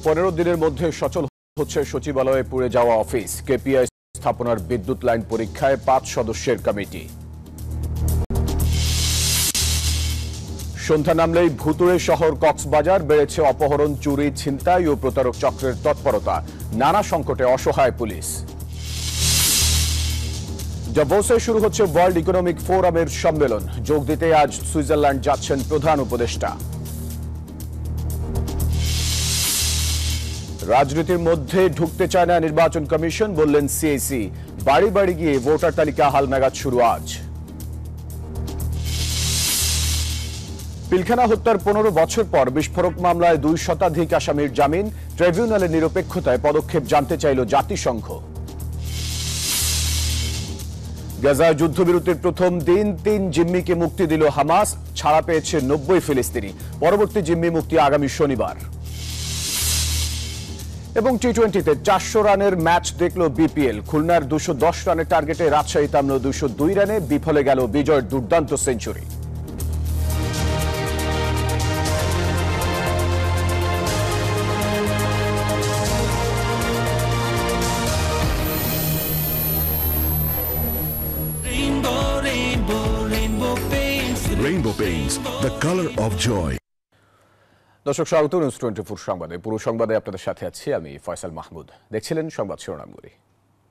15 দিনের মধ্যে সচল হচ্ছে সচিবালয়ে পুড়ে যাওয়া অফিস। কেপিআই স্থাপনার বিদ্যুৎ লাইন পরীক্ষায় 5 সদস্যের কমিটি। সন্ধ্যা নামলেই ভুতুড়ে শহর কক্সবাজার, বেড়েছে অপহরণ, চুরি, ছিনতাই ও প্রতারক চক্রের তৎপরতা। নানা সংকটে অসহায় পুলিশ। davos-এ শুরু হচ্ছে ওয়ার্ল্ড ইকোনমিক ফোরামের সম্মেলন। যোগ দিতে আজ সুইজারল্যান্ড যাচ্ছেন প্রধান উপদেষ্টা। রাজনীতির মধ্যে ঢুকতে চায় না নির্বাচন কমিশন, বললেন সিএসি। বাড়ি বাড়ি গিয়ে ভোটার তালিকা হালনাগাদ শুরু আজ। পিলখানা হত্যার 15 বছর পর বিস্ফোরক মামলায় 2 শতাধিক আসামির জামিন। ট্রাইব্যুনালের নিরপেক্ষতায় পদক্ষেপ জানতে চাইল জাতিসংঘ। গাজায় যুদ্ধবিরতির প্রথম দিন 3 জিম্মিকে মুক্তি দিল হামাস। ছাড়া পেয়েছে 90 ফিলিস্তিনি। পরবর্তী জিম্মি মুক্তি আগামী শনিবার। এবং টি-20তে 400 রানের ম্যাচ দেখল বিপিএল। খুলনার 210 রানের টার্গেটে রাজশাহী থামল 202 রানে। বিফলে গেল বিজয়ের দুর্দান্ত century. Rainbow Paints, the color of joy. দর্শক স্বাগত নিউজ 24 সংবাদে। পুরো সংবাদে আপনাদের সাথে আছি আমি ফয়সাল মাহমুদ। দেখছিলেন সংবাদ শিরোনামগুলি।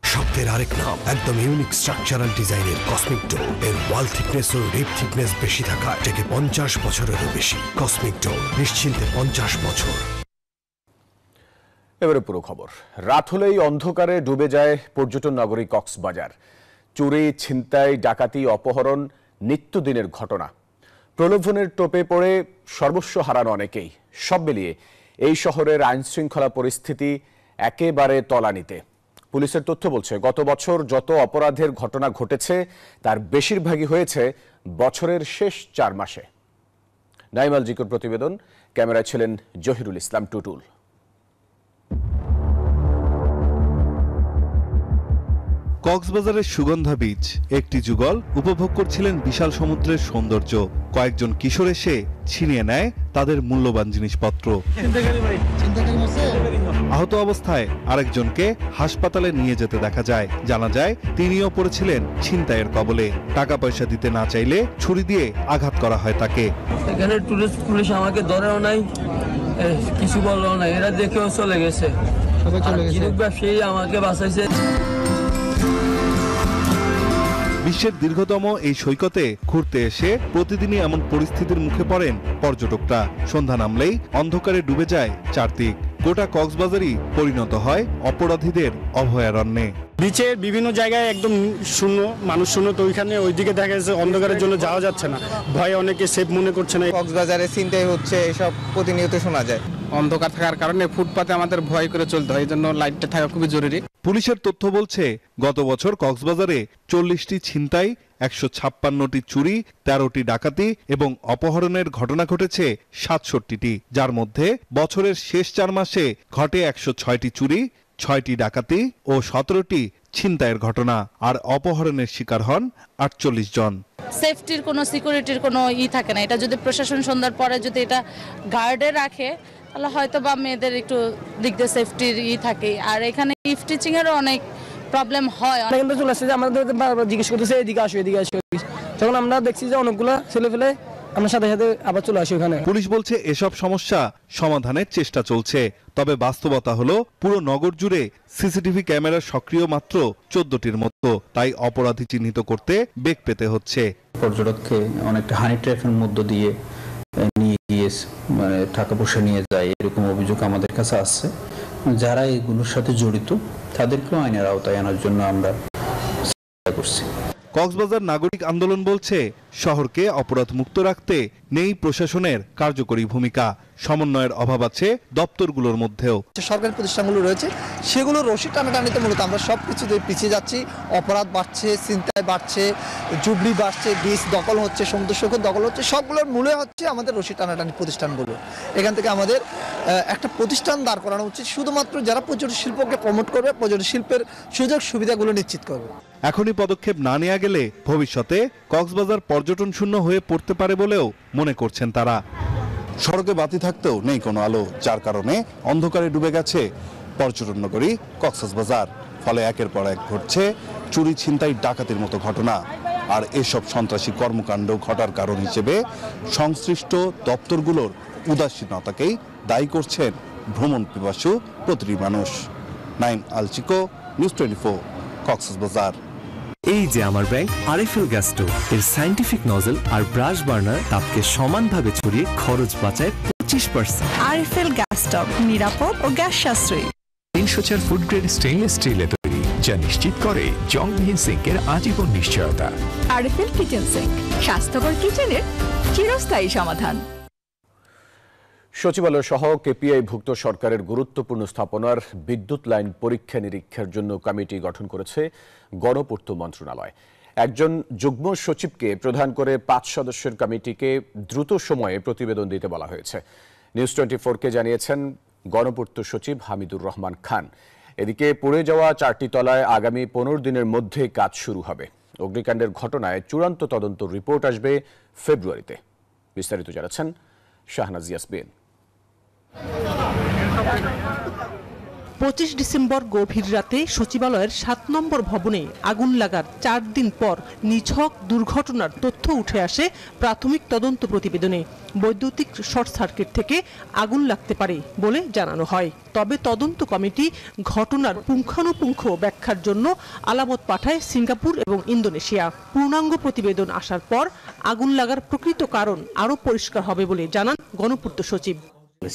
শব্দের আরেক নাম, একদম ইউনিক স্ট্রাকচারাল ডিজাইনের কসমিক ডোর। এর ওয়াল থিকনেস ও রিপ থিকনেস বেশি থাকা থেকে 50 বছরেরও বেশি। কসমিক ডোর, নিশ্চিন্তে 50 বছর। এবারে পুরো খবর। রাত হলেই অন্ধকারে ডুবে যায় পর্যটন নগরী কক্সবাজার। চুরি, ছিনতাই, ডাকাতি, অপহরণ নিত্যদিনের ঘটনা। প্রলোভনের টোপে পড়ে সর্বস্ব হারানো অনেকেই। সব মিলিয়ে এই শহরের আইনশৃঙ্খলা পরিস্থিতি একেবারে তলানিতে। পুলিশের তথ্য বলছে, গত বছর যত অপরাধের ঘটনা ঘটেছে তার বেশিরভাগই হয়েছে বছরের শেষ 4 মাসে। নাইমাল জিকুর প্রতিবেদন, ক্যামেরায় ছিলেন জহিরুল ইসলাম টুটুল। কক্সবাজারের সুগন্ধা বিচ একটি যুগল উপভোগ করছিলেন বিশাল সমুদ্রের সৌন্দর্য। কয়েকজন কিশোর এসে ছিনিয়ে নেয় তাদের মূল্যবান জিনিসপত্র। আহত অবস্থায় আরেকজনকে হাসপাতালে নিয়ে যেতে দেখা যায়। জানা যায় তিনিও পড়েছিলেন ছিনতাইয়ের কবলে। টাকা পয়সা দিতে না চাইলে ছুরি দিয়ে আঘাত করা হয় তাকে। এখানে টুরিস্ট পুলিশ আমাকে ধরেও নাই, কিছু বললো না, এরা দেখেও চলে গেছে। ব্যবসায়ী আমাকে বাঁচাইছে। বিশ্বের দীর্ঘতম এই সৈকতে ঘুরতে এসে প্রতিদিনই এমন পরিস্থিতির মুখে পড়েন পর্যটকরা। সন্ধ্যা নামলেই অন্ধকারে ডুবে যায় চারদিক। গোটা কক্সবাজারই পরিণত হয় অপরাধীদের অভয়ারণ্যে। বিচের বিভিন্ন জায়গায় একদম শূন্য, মানুষ শূন্য, তো ওইদিকে দেখা যাচ্ছে অন্ধকারের জন্য যাওয়া যাচ্ছে না। ভয়ে অনেকে সেফ মনে করছে না। কক্সবাজারে ছিনতাই হচ্ছে, এসব প্রতিনিয়ত শোনা যায়। অন্ধকার থাকার কারণে ফুটপাতে আমাদের ভয় করে চলতে হয়, এই জন্য লাইটটা থাকা খুবই জরুরি। পুলিশের তথ্য বলছে, গত বছর কক্সবাজারে 40টি ছিনতাই, 156টি চুরি, 13টি ডাকাতি এবং অপহরণের ঘটনা ঘটেছে 67টি, যার মধ্যে বছরের শেষ 4 মাসে ঘটে 106টি চুরি, 6টি ডাকাতি ও 17টি ছিনতাইয়ের ঘটনা। আর অপহরণের শিকার হন 48 জন। সেফটির কোনো, সিকিউরিটির কোনো থাকে না। এটা যদি প্রশাসন সন্ধ্যার পরে যদি এটা গার্ডে রাখে তাহলে হয়তো বা মেয়েদের একটু দিক দিয়ে সেফটির থাকে। আর এখানে ইফ টিচিং এরও অনেক প্রবলেম হয়। কিন্তু চলে আসছে যে আমাদের বারবার জিজ্ঞেস করতেছে এদিকে আসো, এদিকে আসো। তখন আমরা দেখছি যে অনেকগুলো ছেলে ফেলে আমরা সাথে সাথে আবার চলে আসি ওখানে। পুলিশ বলছে এসব সমস্যা সমাধানের চেষ্টা চলছে। তবে বাস্তবতা হলো পুরো নগর জুড়ে সিসিটিভি ক্যামেরা সক্রিয় মাত্র 14টির মতো। তাই অপরাধী চিহ্নিত করতে বেগ পেতে হচ্ছে। পর্যটককে অনেকটা হানি ট্র্যাপের মধ্য দিয়ে নিয়ে গিয়ে টাকা পয়সা নিয়ে যায়, এরকম অভিযোগ আমাদের কাছে আসছে। যারা এগুলোর সাথে জড়িত তাদেরকেও আইনের আওতায় আনার জন্য আমরা চেষ্টা করছি। কক্সবাজার নাগরিক আন্দোলন বলছে, শহরকে অপরাধ মুক্ত রাখতে নেই প্রশাসনের কার্যকরী ভূমিকা। সমন্বয়ের অভাব আছে দপ্তরগুলোর মধ্যেও। সরকারি প্রতিষ্ঠানগুলো রয়েছে, সেগুলো রশি টানাটানিতে মূলত আমরা সব কিছুতে পিছিয়ে যাচ্ছি। অপরাধ বাড়ছে, ছিনতাই বাড়ছে, জুবলি বাড়ছে, বিচ দখল হচ্ছে, সমুদ্র সৈকত দখল হচ্ছে। সবগুলোর মূলে হচ্ছে আমাদের রশি টানাটানি প্রতিষ্ঠানগুলো। এখান থেকে আমাদের একটা প্রতিষ্ঠান দাঁড় করানো উচিত, শুধুমাত্র যারা পর্যটন শিল্পকে প্রমোট করবে, পর্যটন শিল্পের সুযোগ সুবিধাগুলো নিশ্চিত করবে। এখনই পদক্ষেপ না নেওয়া গেলে ভবিষ্যতে কক্সবাজার পর্যটন শূন্য হয়ে পড়তে পারে বলেও মনে করছেন তারা। সড়কে বাতি থাকতেও নেই কোনো আলো, যার কারণে অন্ধকারে ডুবে গেছে পর্যটন নগরী কক্সবাজার। ফলে একের পর এক ঘটছে চুরি, ছিনতাই, ডাকাতির মতো ঘটনা। আর এসব সন্ত্রাসী কর্মকাণ্ড ঘটার কারণ হিসেবে সংশ্লিষ্ট দপ্তরগুলোর উদাসীনতাকেই দায়ী করছেন ভ্রমণ পিপাসু প্রতিটি মানুষ। নাইম আলচিকো, নিউজ 24, কক্সবাজার। এই যে আমার ব্যাংক আরএফএল গ্যাস স্টোভ, এর সায়েন্টিফিক নজল আর ব্রাশ বার্নার তাপকে সমানভাবে ছড়িয়ে খরচ বাঁচায় 25%। আরএফএল গ্যাস স্টোভ নিরাপদ ও গ্যাস সাশ্রয়ী। 304 ফুড গ্রেড স্টেইনলেস স্টিলে তৈরি, যা নিশ্চিত করে জংবিহীন সিঙ্কের আজীবন নিশ্চয়তা। আরএফএল কিচেন সিঙ্ক, স্বাস্থ্যকর কিচেনের চিরস্থায়ী সমাধান। সচিবালয় সহ কেপিআই-ভুক্ত সরকারের গুরুত্বপূর্ণ স্থাপনার বিদ্যুৎ লাইন পরীক্ষা নিরীক্ষার জন্য কমিটি গঠন করেছে গণপূর্ত মন্ত্রণালয়। একজন যুগ্ম সচিবকে প্রধান করে 5 সদস্যের কমিটিকে দ্রুত সময়ে প্রতিবেদন দিতে বলা হয়েছে। নিউজ 24-কে জানিয়েছেন গণপূর্ত সচিব হামিদুর রহমান খান। এদিকে পড়ে যাওয়া 4টি তলায় আগামী 15 দিনের মধ্যে কাজ শুরু হবে। অগ্নিকাণ্ডের ঘটনায় চূড়ান্ত তদন্ত রিপোর্ট আসবে ফেব্রুয়ারিতে। বিস্তারিত জানাচ্ছেন শাহনাজ ইয়াসমিন। 25 ডিসেম্বর গভীর রাতে সচিবালয়ের 7 নম্বর ভবনে আগুন লাগার 4 দিন পর নিছক দুর্ঘটনার তথ্য উঠে আসে প্রাথমিক তদন্ত প্রতিবেদনে। বৈদ্যুতিক শর্ট সার্কিট থেকে আগুন লাগতে পারে বলে জানানো হয়। তবে তদন্ত কমিটি ঘটনার পুঙ্খানুপুঙ্খ ব্যাখ্যার জন্য আলামত পাঠায় সিঙ্গাপুর এবং ইন্দোনেশিয়া। পূর্ণাঙ্গ প্রতিবেদন আসার পর আগুন লাগার প্রকৃত কারণ আরও পরিষ্কার হবে বলে জানান গণপূর্ত সচিব।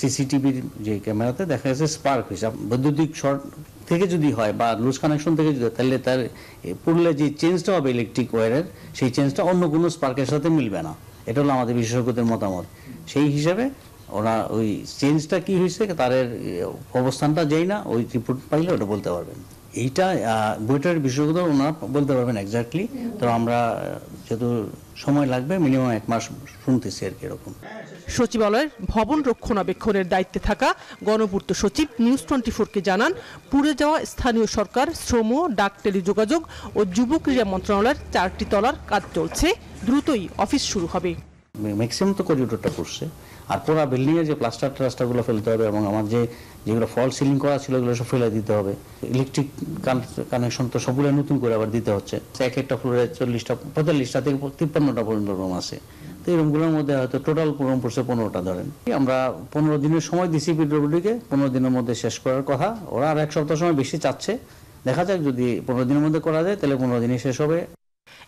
সিসিটিভির যে ক্যামেরাতে দেখা যাচ্ছে স্পার্ক হয়েছে। বৈদ্যুতিক শর্ট থেকে যদি হয় বা লুজ কানেকশন থেকে যদি হয়, তাহলে তার পুরুলে যে চেঞ্জটা হবে ইলেকট্রিক ওয়্যারের, সেই চেঞ্জটা অন্য কোনো স্পার্কের সাথে মিলবে না। এটা হলো আমাদের বিশেষজ্ঞদের মতামত। সেই হিসাবে ওরা ওই চেঞ্জটা কি হয়েছে তার অবস্থানটা যেই না ওই রিপোর্ট পাইলে ওটা বলতে পারবেন। এইটা বইটার বিশেষজ্ঞরা ওনারা বলতে পারবেন এক্স্যাক্টলি। তো আমরা যেহেতু সময় লাগবে, মিনিমাম 1 মাস শুনতেছি আর কি এরকম। সচিবালয়ের ভবন রক্ষণাবেক্ষণের দায়িত্বে থাকা গণপূর্ত সচিব নিউজ 24-কে জানান, পুড়ে যাওয়া স্থানীয় সরকার, শ্রম, ডাক, টেলিযোগাযোগ ও যুব ক্রীড়া মন্ত্রণালয়ের 4টি তলার কাজ চলছে। দ্রুতই অফিস শুরু হবে। ম্যাক্সিমাম তো করিডোরটা করছে, আর পুরো বিল্ডিং এর যে প্লাস্টারগুলো ফেলতে হবে এবং আমার যেগুলো ফল সিলিং করা ছিল ওগুলো সব ফেলে দিতে হবে। ইলেকট্রিক কানেকশন তো সবগুলো নতুন করে আবার দিতে হচ্ছে। একটা ফ্লোরে 40টা 45টা থেকে 53টা পর্যন্ত রুম আছে। তো এই রুমগুলোর মধ্যে হয়তো টোটাল রুম পড়ছে 15টা ধরেন। আমরা 15 দিনের সময় দিছি পিডব্লিউডিকে, 15 দিনের মধ্যে শেষ করার কথা। ওরা আর 1 সপ্তাহ সময় বেশি চাচ্ছে। দেখা যাক, যদি 15 দিনের মধ্যে করা যায় তাহলে 15 দিনে শেষ হবে।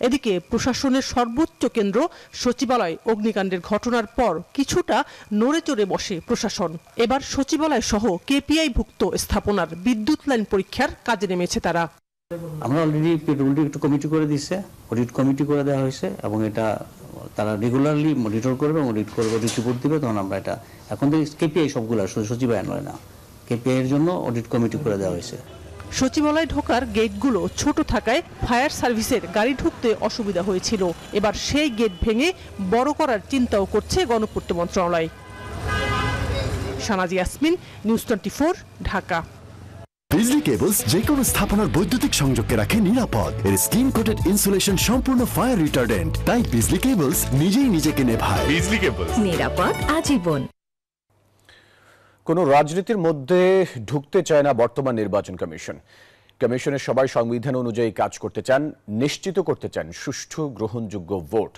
এদিকে প্রশাসনের সর্বোচ্চ কেন্দ্র সচিবালয় অগ্নিকাণ্ডের ঘটনার পর কিছুটা নড়ে চড়ে বসে প্রশাসন। এবার সচিবালয় সহ কেপিআই-ভুক্ত স্থাপনার বিদ্যুৎ লাইন পরীক্ষার কাজে নেমেছে তারা। আমরা অলরেডি পিডব্লিউডি একটু কমিটি করে দিচ্ছে, অডিট কমিটি করে দেওয়া হয়েছে এবং এটা তারা রেগুলারলি মনিটর করবে, অডিট করবে, অডিট রিপোর্ট দিবে। তখন আমরা এটা এখন থেকে কেপিআই সবগুলো সচিবালয় নয় না, কেপিআই এর জন্য অডিট কমিটি করে দেওয়া হয়েছে। সচিবালয় ঢোকার গেটগুলো ছোট থাকায় ফায়ার সার্ভিসের গাড়ি ঢুকতে অসুবিধা হয়েছিল। এবার সেই গেট ভেঙে বড় করার চিন্তাও করছে গণপূর্ত মন্ত্রণালয়। শাহনাজ ইয়াসমিন, নিউজ 24, ঢাকা। বিজলি কেবলস যে কোনো স্থাপনার বৈদ্যুতিক সংযোগকে রাখে নিরাপদ। এর স্কিন কোটেড ইনসুলেশন সম্পূর্ণ ফায়ার রিটার্ডেন্ট, তাই বিজলি কেবলস নিজেই নিজেকে নেভায়। বিজলি কেবলস, নিরাপদ আজীবন। কোনো রাজনীতির মধ্যে ঢুকতে চায় না বর্তমান নির্বাচন কমিশন। কমিশনের সবাই সংবিধান অনুযায়ী কাজ করতে চান, নিশ্চিত করতে চান সুষ্ঠু গ্রহণযোগ্য ভোট।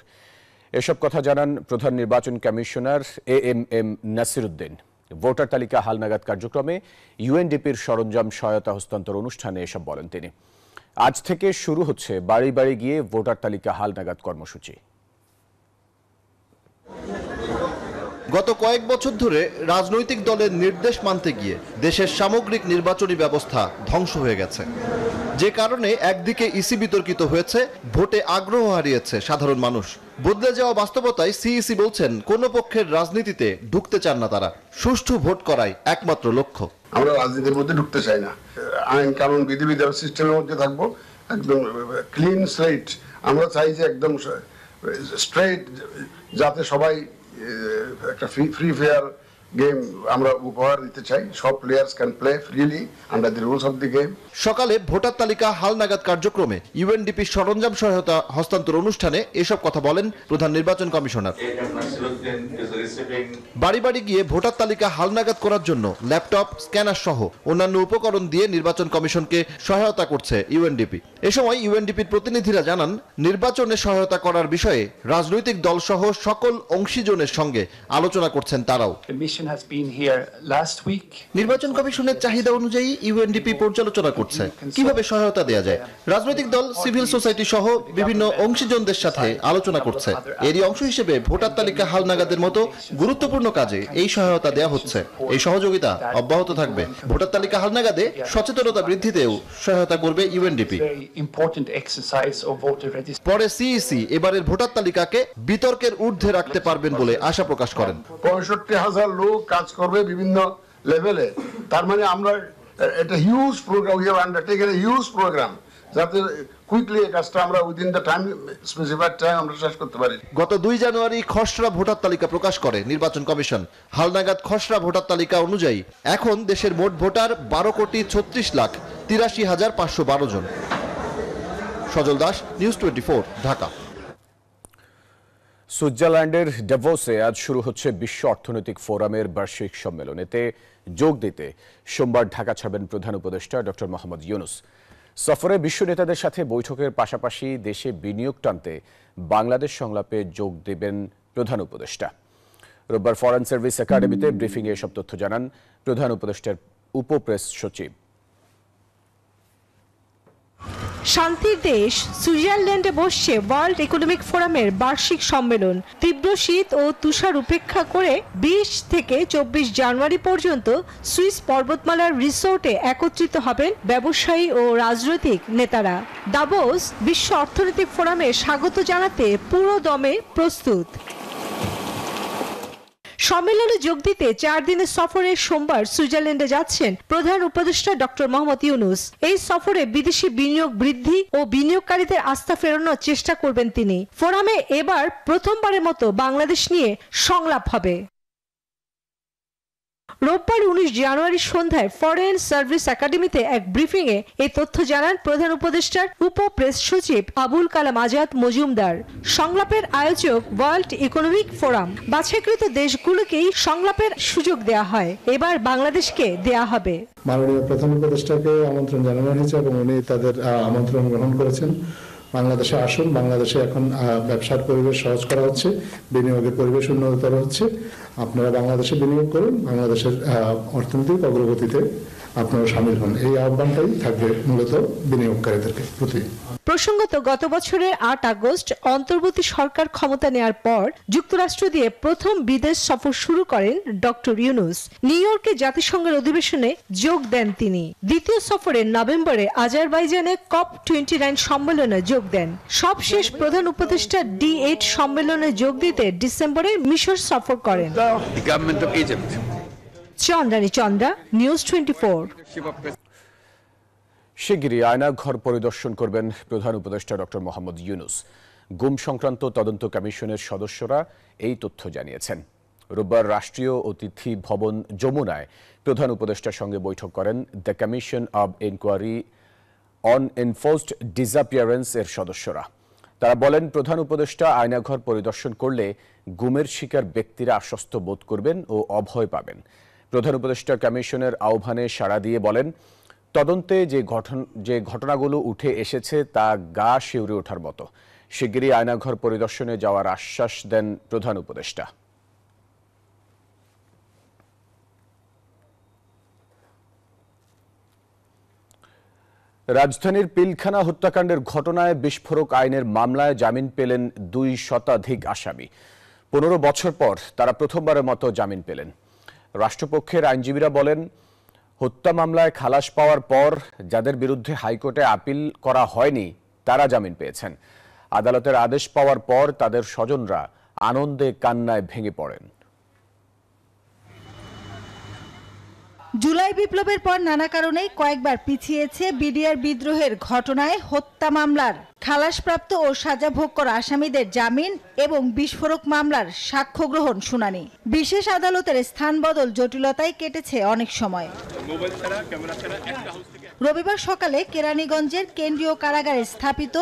এসব কথা জানান প্রধান নির্বাচন কমিশনার AMM নাসিরউদ্দিন। ভোটার তালিকা হালনাগাদ কার্যক্রমে UNDP-র সরঞ্জাম সহায়তা হস্তান্তর অনুষ্ঠানে এসব বলেন তিনি। আজ থেকে শুরু হচ্ছে বাড়ি বাড়ি গিয়ে ভোটার তালিকা হালনাগাদ কর্মসূচি। গত কয়েক বছর ধরে রাজনৈতিক দলের নির্দেশ মানতে গিয়ে দেশের সামগ্রিক নির্বাচনী ব্যবস্থা ধ্বংস হয়ে গেছে, যে কারণে একদিকে ইসি বিতর্কিত হয়েছে, ভোটে আগ্রহ হারিয়েছে সাধারণ মানুষ। বদলে যাওয়া বাস্তবতায় সিইসি বলছেন কোনো পক্ষের রাজনীতিতে ঢুকতে চান না তারা, সুষ্ঠু ভোট করাই একমাত্র লক্ষ্য। আমরা রাজনীতির মধ্যে ঢুকতে চাই না, আইন কানুন বিধিবিধান সিস্টেমের মধ্যে থাকবো, একদম ক্লিন স্লেট। আমরা চাই যে একদম স্ট্রেট, যাতে সবাই একটা ফ্রি ফেয়ার গেম আমরা উপহার দিতে চাই। সব players can play freely under the rules of the game. সকালে ভোটার তালিকা হালনাগাদ কার্যক্রমে ইউএনডিপি সরঞ্জাম সহায়তা হস্তান্তর অনুষ্ঠানে এসব কথা বলেন প্রধান নির্বাচন কমিশনার। বাড়ি বাড়ি গিয়ে ভোটার তালিকা হালনাগাদ করার জন্য ল্যাপটপ, স্ক্যানার সহ অন্যান্য উপকরণ দিয়ে নির্বাচন কমিশনকে সহায়তা করছে ইউএনডিপি। এ সময় ইউএনডিপির প্রতিনিধিরা জানান, নির্বাচনে সহায়তা করার বিষয়ে রাজনৈতিক দল সহ সকল অংশীজনের সঙ্গে আলোচনা করছেন তারাও। নির্বাচন কমিশনের চাহিদা অনুযায়ী ইউএনডিপি পর্যালোচনা করছে কিভাবে সহায়তা দেওয়া যায়। রাজনৈতিক দল, সিভিল সোসাইটি সহ বিভিন্ন অংশীজনদের সাথে আলোচনা করছে। এরই অংশ হিসেবে ভোটার তালিকা হালনাগাদের মতো গুরুত্বপূর্ণ কাজে এই সহায়তা দেওয়া হচ্ছে। এই সহযোগিতা অব্যাহত থাকবে। ভোটার তালিকা হালনাগাদে সচেতনতা বৃদ্ধিতেও সহায়তা করবে ইউএনডিপি। পরে সিইসি এবারের ভোটার তালিকাকে বিতর্কের ঊর্ধ্বে রাখতে পারবেন বলে আশা প্রকাশ করেন। ৬৫,০০০ লোক কাজ করবে বিভিন্ন লেভেলে। তার মানে আমরা এটা huge programme, we have undertaken a huge programme, যাতে কুইকলি এই কাজটা আমরা within the time, specified time আমরা শেষ করতে পারি। গত ২ জানুয়ারি খসড়া ভোটার তালিকা প্রকাশ করে নির্বাচন কমিশন। হালনাগাদ খসড়া ভোটার তালিকা অনুযায়ী এখন দেশের মোট ভোটার ১২,৩৬,৮৩,৫১২ জন। সজল দাস, নিউজ 24, ঢাকা। সুইজারল্যান্ডের ডাভোসে আজ শুরু হচ্ছে বিশ্ব অর্থনৈতিক ফোরামের বার্ষিক সম্মেলন। এতে যোগ দিতে সোমবার ঢাকা ছাড়বেন প্রধান উপদেষ্টা ডক্টর মোহাম্মদ ইউনূস। সফরে বিশ্ব নেতাদের সাথে বৈঠকের পাশাপাশি দেশে বিনিয়োগ টানতে বাংলাদেশ সংলাপে যোগ দেবেন প্রধান উপদেষ্টা। রোববার ফরেন সার্ভিস একাডেমিতে ব্রিফিংয়ে এসব তথ্য জানান প্রধান উপদেষ্টার উপপ্রেস সচিব। শান্তির দেশ সুইজারল্যান্ডে বসছে ওয়ার্ল্ড ইকোনমিক ফোরামের বার্ষিক সম্মেলন। তীব্র শীত ও তুষার উপেক্ষা করে ২০ থেকে ২৪ জানুয়ারি পর্যন্ত সুইস পর্বতমালার রিসোর্টে একত্রিত হবেন ব্যবসায়ী ও রাজনৈতিক নেতারা। দাভোস বিশ্ব অর্থনৈতিক ফোরামে স্বাগত জানাতে পুরো দমে প্রস্তুত। সম্মেলনে যোগ দিতে ৪ দিনের সফরে সোমবার সুইজারল্যান্ডে যাচ্ছেন প্রধান উপদেষ্টা ডক্টর মোহাম্মদ ইউনূস। এই সফরে বিদেশি বিনিয়োগ বৃদ্ধি ও বিনিয়োগকারীদের আস্থা ফেরানোর চেষ্টা করবেন তিনি। ফোরামে এবার প্রথমবারের মতো বাংলাদেশ নিয়ে সংলাপ হবে। রোববার ১৯ জানুয়ারি সন্ধ্যায় ফরেন সার্ভিস একাডেমিতে এক ব্রিফিংয়ে এই তথ্য জানান প্রধান উপদেষ্টার উপপ্রেস সচিব আবুল কালাম আজাদ মজুমদার। সংলাপের আয়োজক ওয়ার্ল্ড ইকোনমিক ফোরাম। বাছাইকৃত দেশগুলোকেই সংলাপের সুযোগ দেয়া হয়, এবার বাংলাদেশকে দেয়া হবে। মাননীয় প্রধান উপদেষ্টাকে আমন্ত্রণ জানানো হয়েছে এবং উনি তাদের আমন্ত্রণ গ্রহণ করেছেন। বাংলাদেশে আসুন, বাংলাদেশে এখন ব্যবসার পরিবেশ সহজ করা হচ্ছে, বিনিয়োগের পরিবেশ উন্নততর হচ্ছে। আপনারা বাংলাদেশে বিনিয়োগ করুন, বাংলাদেশের অর্থনৈতিক অগ্রগতিতে আপনারা শামিল হন। এই আহ্বানটাই থাকবে মূলত বিনিয়োগকারীদেরকে প্রতি। প্রসঙ্গত গত বছরের ৮ আগস্ট অন্তর্বর্তী সরকার ক্ষমতা নেয়ার পর যুক্তরাষ্ট্র দিয়ে প্রথম বিদেশ সফর শুরু করেন ডক্টর ইউনূস। নিউ ইয়র্কে জাতিসংঘের অধিবেশনে যোগ দেন তিনি। দ্বিতীয় সফরে নভেম্বরে আজারবাইজানে COP29 সম্মেলনে যোগ দেন। সবশেষ প্রধান উপদেষ্টা D8 সম্মেলনে যোগ দিতে ডিসেম্বরে মিশর সফর করেন। চন্দ্রানী চন্দ্রা, নিউজ 24। শিগগিরই আয়নাঘর পরিদর্শন করবেন প্রধান উপদেষ্টা ডক্টর মোহাম্মদ ইউনূস। গুম সংক্রান্ত তদন্ত কমিশনের সদস্যরা এই তথ্য জানিয়েছেন। রোববার রাষ্ট্রীয় অতিথি ভবন যমুনায় প্রধান উপদেষ্টার সঙ্গে বৈঠক করেন the commission of inquiry on enforced disappearance এর সদস্যরা। তারা বলেন, প্রধান উপদেষ্টা আয়নাঘর পরিদর্শন করলে গুমের শিকার ব্যক্তিরা আশ্বস্ত বোধ করবেন ও অভয় পাবেন। প্রধান উপদেষ্টা কমিশনের আহ্বানে সাড়া দিয়ে বলেন, তদন্তে যে ঘটনাগুলো উঠে এসেছে তা গা শিউরে ওঠার মতো। শিগগিরই আয়নাঘর পরিদর্শনে যাওয়ার আশ্বাস দেন প্রধান উপদেষ্টা। রাজধানীর পিলখানা হত্যাকাণ্ডের ঘটনায় বিস্ফোরক আইনের মামলায় জামিন পেলেন ২ শতাধিক আসামি। ১৫ বছর পর তারা প্রথমবারের মতো জামিন পেলেন। রাষ্ট্রপক্ষের আইনজীবীরা বলেন, হত্যা মামলায় খালাস পাওয়ার পর যাদের বিরুদ্ধে হাইকোর্টে আপিল করা হয়নি তারা জামিন পেয়েছেন। আদালতের আদেশ পাওয়ার পর তাদের স্বজনরা আনন্দে কান্নায় ভেঙে পড়েন। জুলাই বিপ্লবের পর নানা কারণেই কয়েকবার পিছিয়েছে বিডিআর বিদ্রোহের ঘটনায় হত্যা মামলার খালাসপ্রাপ্ত ও সাজা ভোগ করা আসামিদের জামিন এবং বিস্ফোরক মামলার সাক্ষ্য গ্রহণ শুনানি। বিশেষ আদালতের স্থান বদল জটিলতায় কেটেছে অনেক সময়। রবিবার সকালে কেরানীগঞ্জের কেন্দ্রীয় কারাগারে স্থাপিত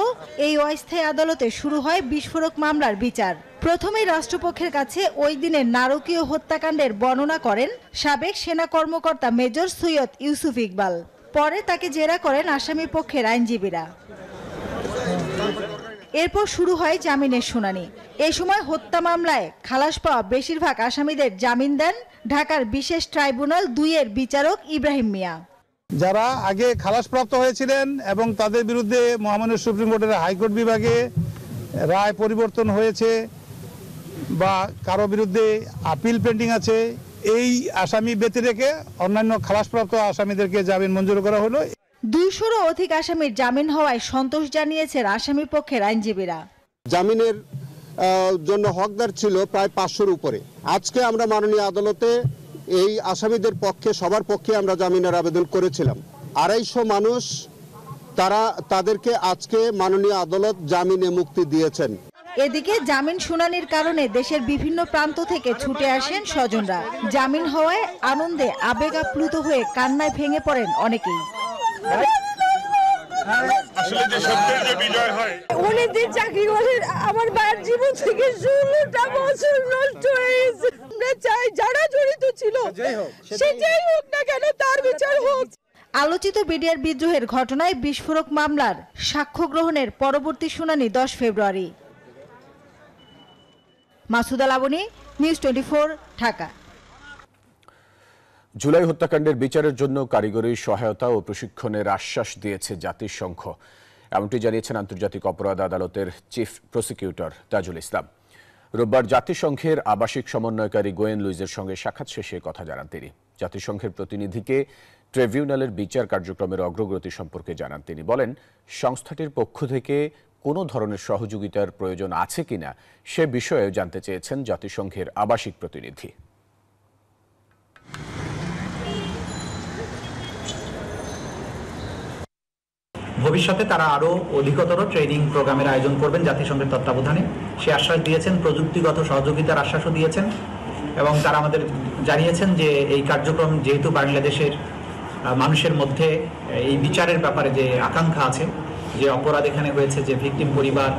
এই অস্থায়ী আদালতে শুরু হয় বিস্ফোরক মামলার বিচার। প্রথমেই রাষ্ট্রপক্ষের কাছে ওই দিনের নারকীয় হত্যাকাণ্ডের বর্ণনা করেন সাবেক সেনা কর্মকর্তা মেজর সৈয়দ ইউসুফ ইকবাল। পরে তাকে জেরা করেন আসামি পক্ষের আইনজীবীরা। এরপর শুরু হয় জামিনের শুনানি। এই সময় হত্যা মামলায় খালাস পাওয়া বেশিরভাগ আসামিদের জামিন দেন ঢাকার বিশেষ ট্রাইব্যুনাল 2-এর বিচারক ইব্রাহিম মিয়া। যারা আগে খালাসপ্রাপ্ত হয়েছিলেন এবং তাদের বিরুদ্ধে মহামান্য সুপ্রিম কোর্টের হাইকোর্ট বিভাগে রায় পরিবর্তন হয়েছে বা কারো বিরুদ্ধে আপিল পেন্ডিং আছে, এই আসামি ব্যতি রেখে অন্যান্য খালাসপ্রাপ্ত আসামিদেরকে জামিন মঞ্জুর করা হলো। 200-রও অধিক আসামির জামিন হওয়ায় সন্তোষ জানিয়েছেন আসামি পক্ষের আইনজীবীরা। জামিনের জন্য হকদার ছিল প্রায় 500-র উপরে। আজকে আমরা মাননীয় আদালতে এই আসামিদের পক্ষে সবার পক্ষে আমরা জামিনের আবেদন করেছিলাম। 250 মানুষ তাদেরকে আজকে মাননীয় আদালত জামিনে মুক্তি দিয়েছেন। এদিকে জামিন শুনানির কারণে দেশের বিভিন্ন প্রান্ত থেকে ছুটে আসেন স্বজনরা। জামিন হওয়ায় আনন্দে আবেগ আপ্লুত হয়ে কান্নায় ভেঙে পড়েন অনেকেই। অনেকদিন চাকরি করে আমার ভাইয়ের জীবন থেকে 16টা বছর নষ্ট হয়ে গেছে। আমরা চাই যারা জড়িত ছিল সেটাই হোক না কেন, তার বিচার হোক। আলোচিত বিডিআর বিদ্রোহের ঘটনায় বিস্ফোরক মামলার সাক্ষ্য গ্রহণের পরবর্তী শুনানি 10 ফেব্রুয়ারি। মাসুদা লাবনী, নিউজ 24, ঢাকা। জুলাই হত্যাকাণ্ডের বিচারের জন্য কারিগরি সহায়তা ও প্রশিক্ষণের আশ্বাস দিয়েছে জাতিসংঘ, এমনটি জানিয়েছেন আন্তর্জাতিক অপরাধ আদালতের চিফ প্রসিকিউটর তাজুল ইসলাম। রোববার জাতিসংঘের আবাসিক সমন্বয়কারী গোয়েন লুইজের সঙ্গে সাক্ষাৎ শেষে কথা জানান তিনি। জাতিসংঘের প্রতিনিধিকে ট্রাইব্যুনালের বিচার কার্যক্রমের অগ্রগতি সম্পর্কে জানান তিনি। বলেন, সংস্থাটির পক্ষ থেকে কোনো ধরনের সহযোগিতার প্রয়োজন আছে কিনা সে বিষয়ে জানতে চেয়েছেন জাতিসংঘের আবাসিক প্রতিনিধি। ভবিষ্যতে তারা আরো অধিকতর ট্রেনিং প্রোগ্রামের আয়োজন করবেন জাতিসংঘের তত্ত্বাবধানে, সে আশ্বাস দিয়েছেন। প্রযুক্তিগত সহযোগিতার আশ্বাসও দিয়েছেন এবং তারা আমাদের জানিয়েছেন যে এই কার্যক্রম যেহেতু বাংলাদেশের মানুষের মধ্যে এই বিচারের ব্যাপারে যে আকাঙ্ক্ষা আছে, যে অপরাধ এখানে হয়েছে, যে ভিকটিম পরিবার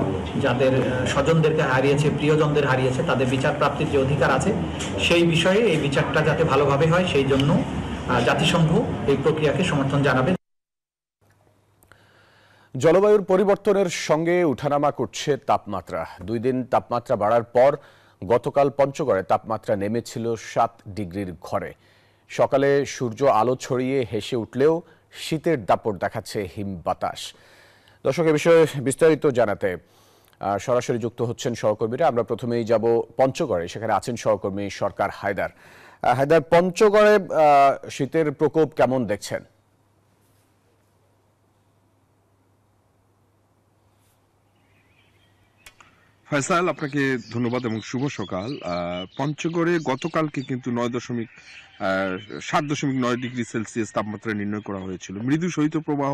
যাদের স্বজনদেরকে হারিয়েছে, প্রিয়জনদের হারিয়েছে, তাদের বিচার প্রাপ্তির যে অধিকার আছে, সেই বিষয়ে এই বিচারটা যাতে ভালোভাবে হয় সেই জন্য জাতিসংঘ এই প্রক্রিয়াকে সমর্থন জানাবে। জলবায়ুর পরিবর্তনের সঙ্গে উঠানামা করছে তাপমাত্রা। 2 দিন তাপমাত্রা বাড়ার পর গতকাল পঞ্চগড়ে তাপমাত্রা নেমেছিল 7 ডিগ্রির ঘরে। সকালে সূর্য আলো ছড়িয়ে হেসে উঠলেও শীতের দাপট দেখাচ্ছে হিম বাতাস। দর্শক, এ বিষয়ে বিস্তারিত জানাতে সরাসরি যুক্ত হচ্ছেন সহকর্মীরা। আমরা প্রথমেই যাব পঞ্চগড়ে, সেখানে আছেন সহকর্মী সরকার হায়দার। হায়দার, পঞ্চগড়ে শীতের প্রকোপ কেমন দেখছেন? ফয়সাল, আপনাকে ধন্যবাদ এবং শুভ সকাল। পঞ্চগড়ে গতকালকে কিন্তু 7.9 ডিগ্রি সেলসিয়াস তাপমাত্রা নির্ণয় করা হয়েছিল। মৃদু শৈত্যপ্রবাহ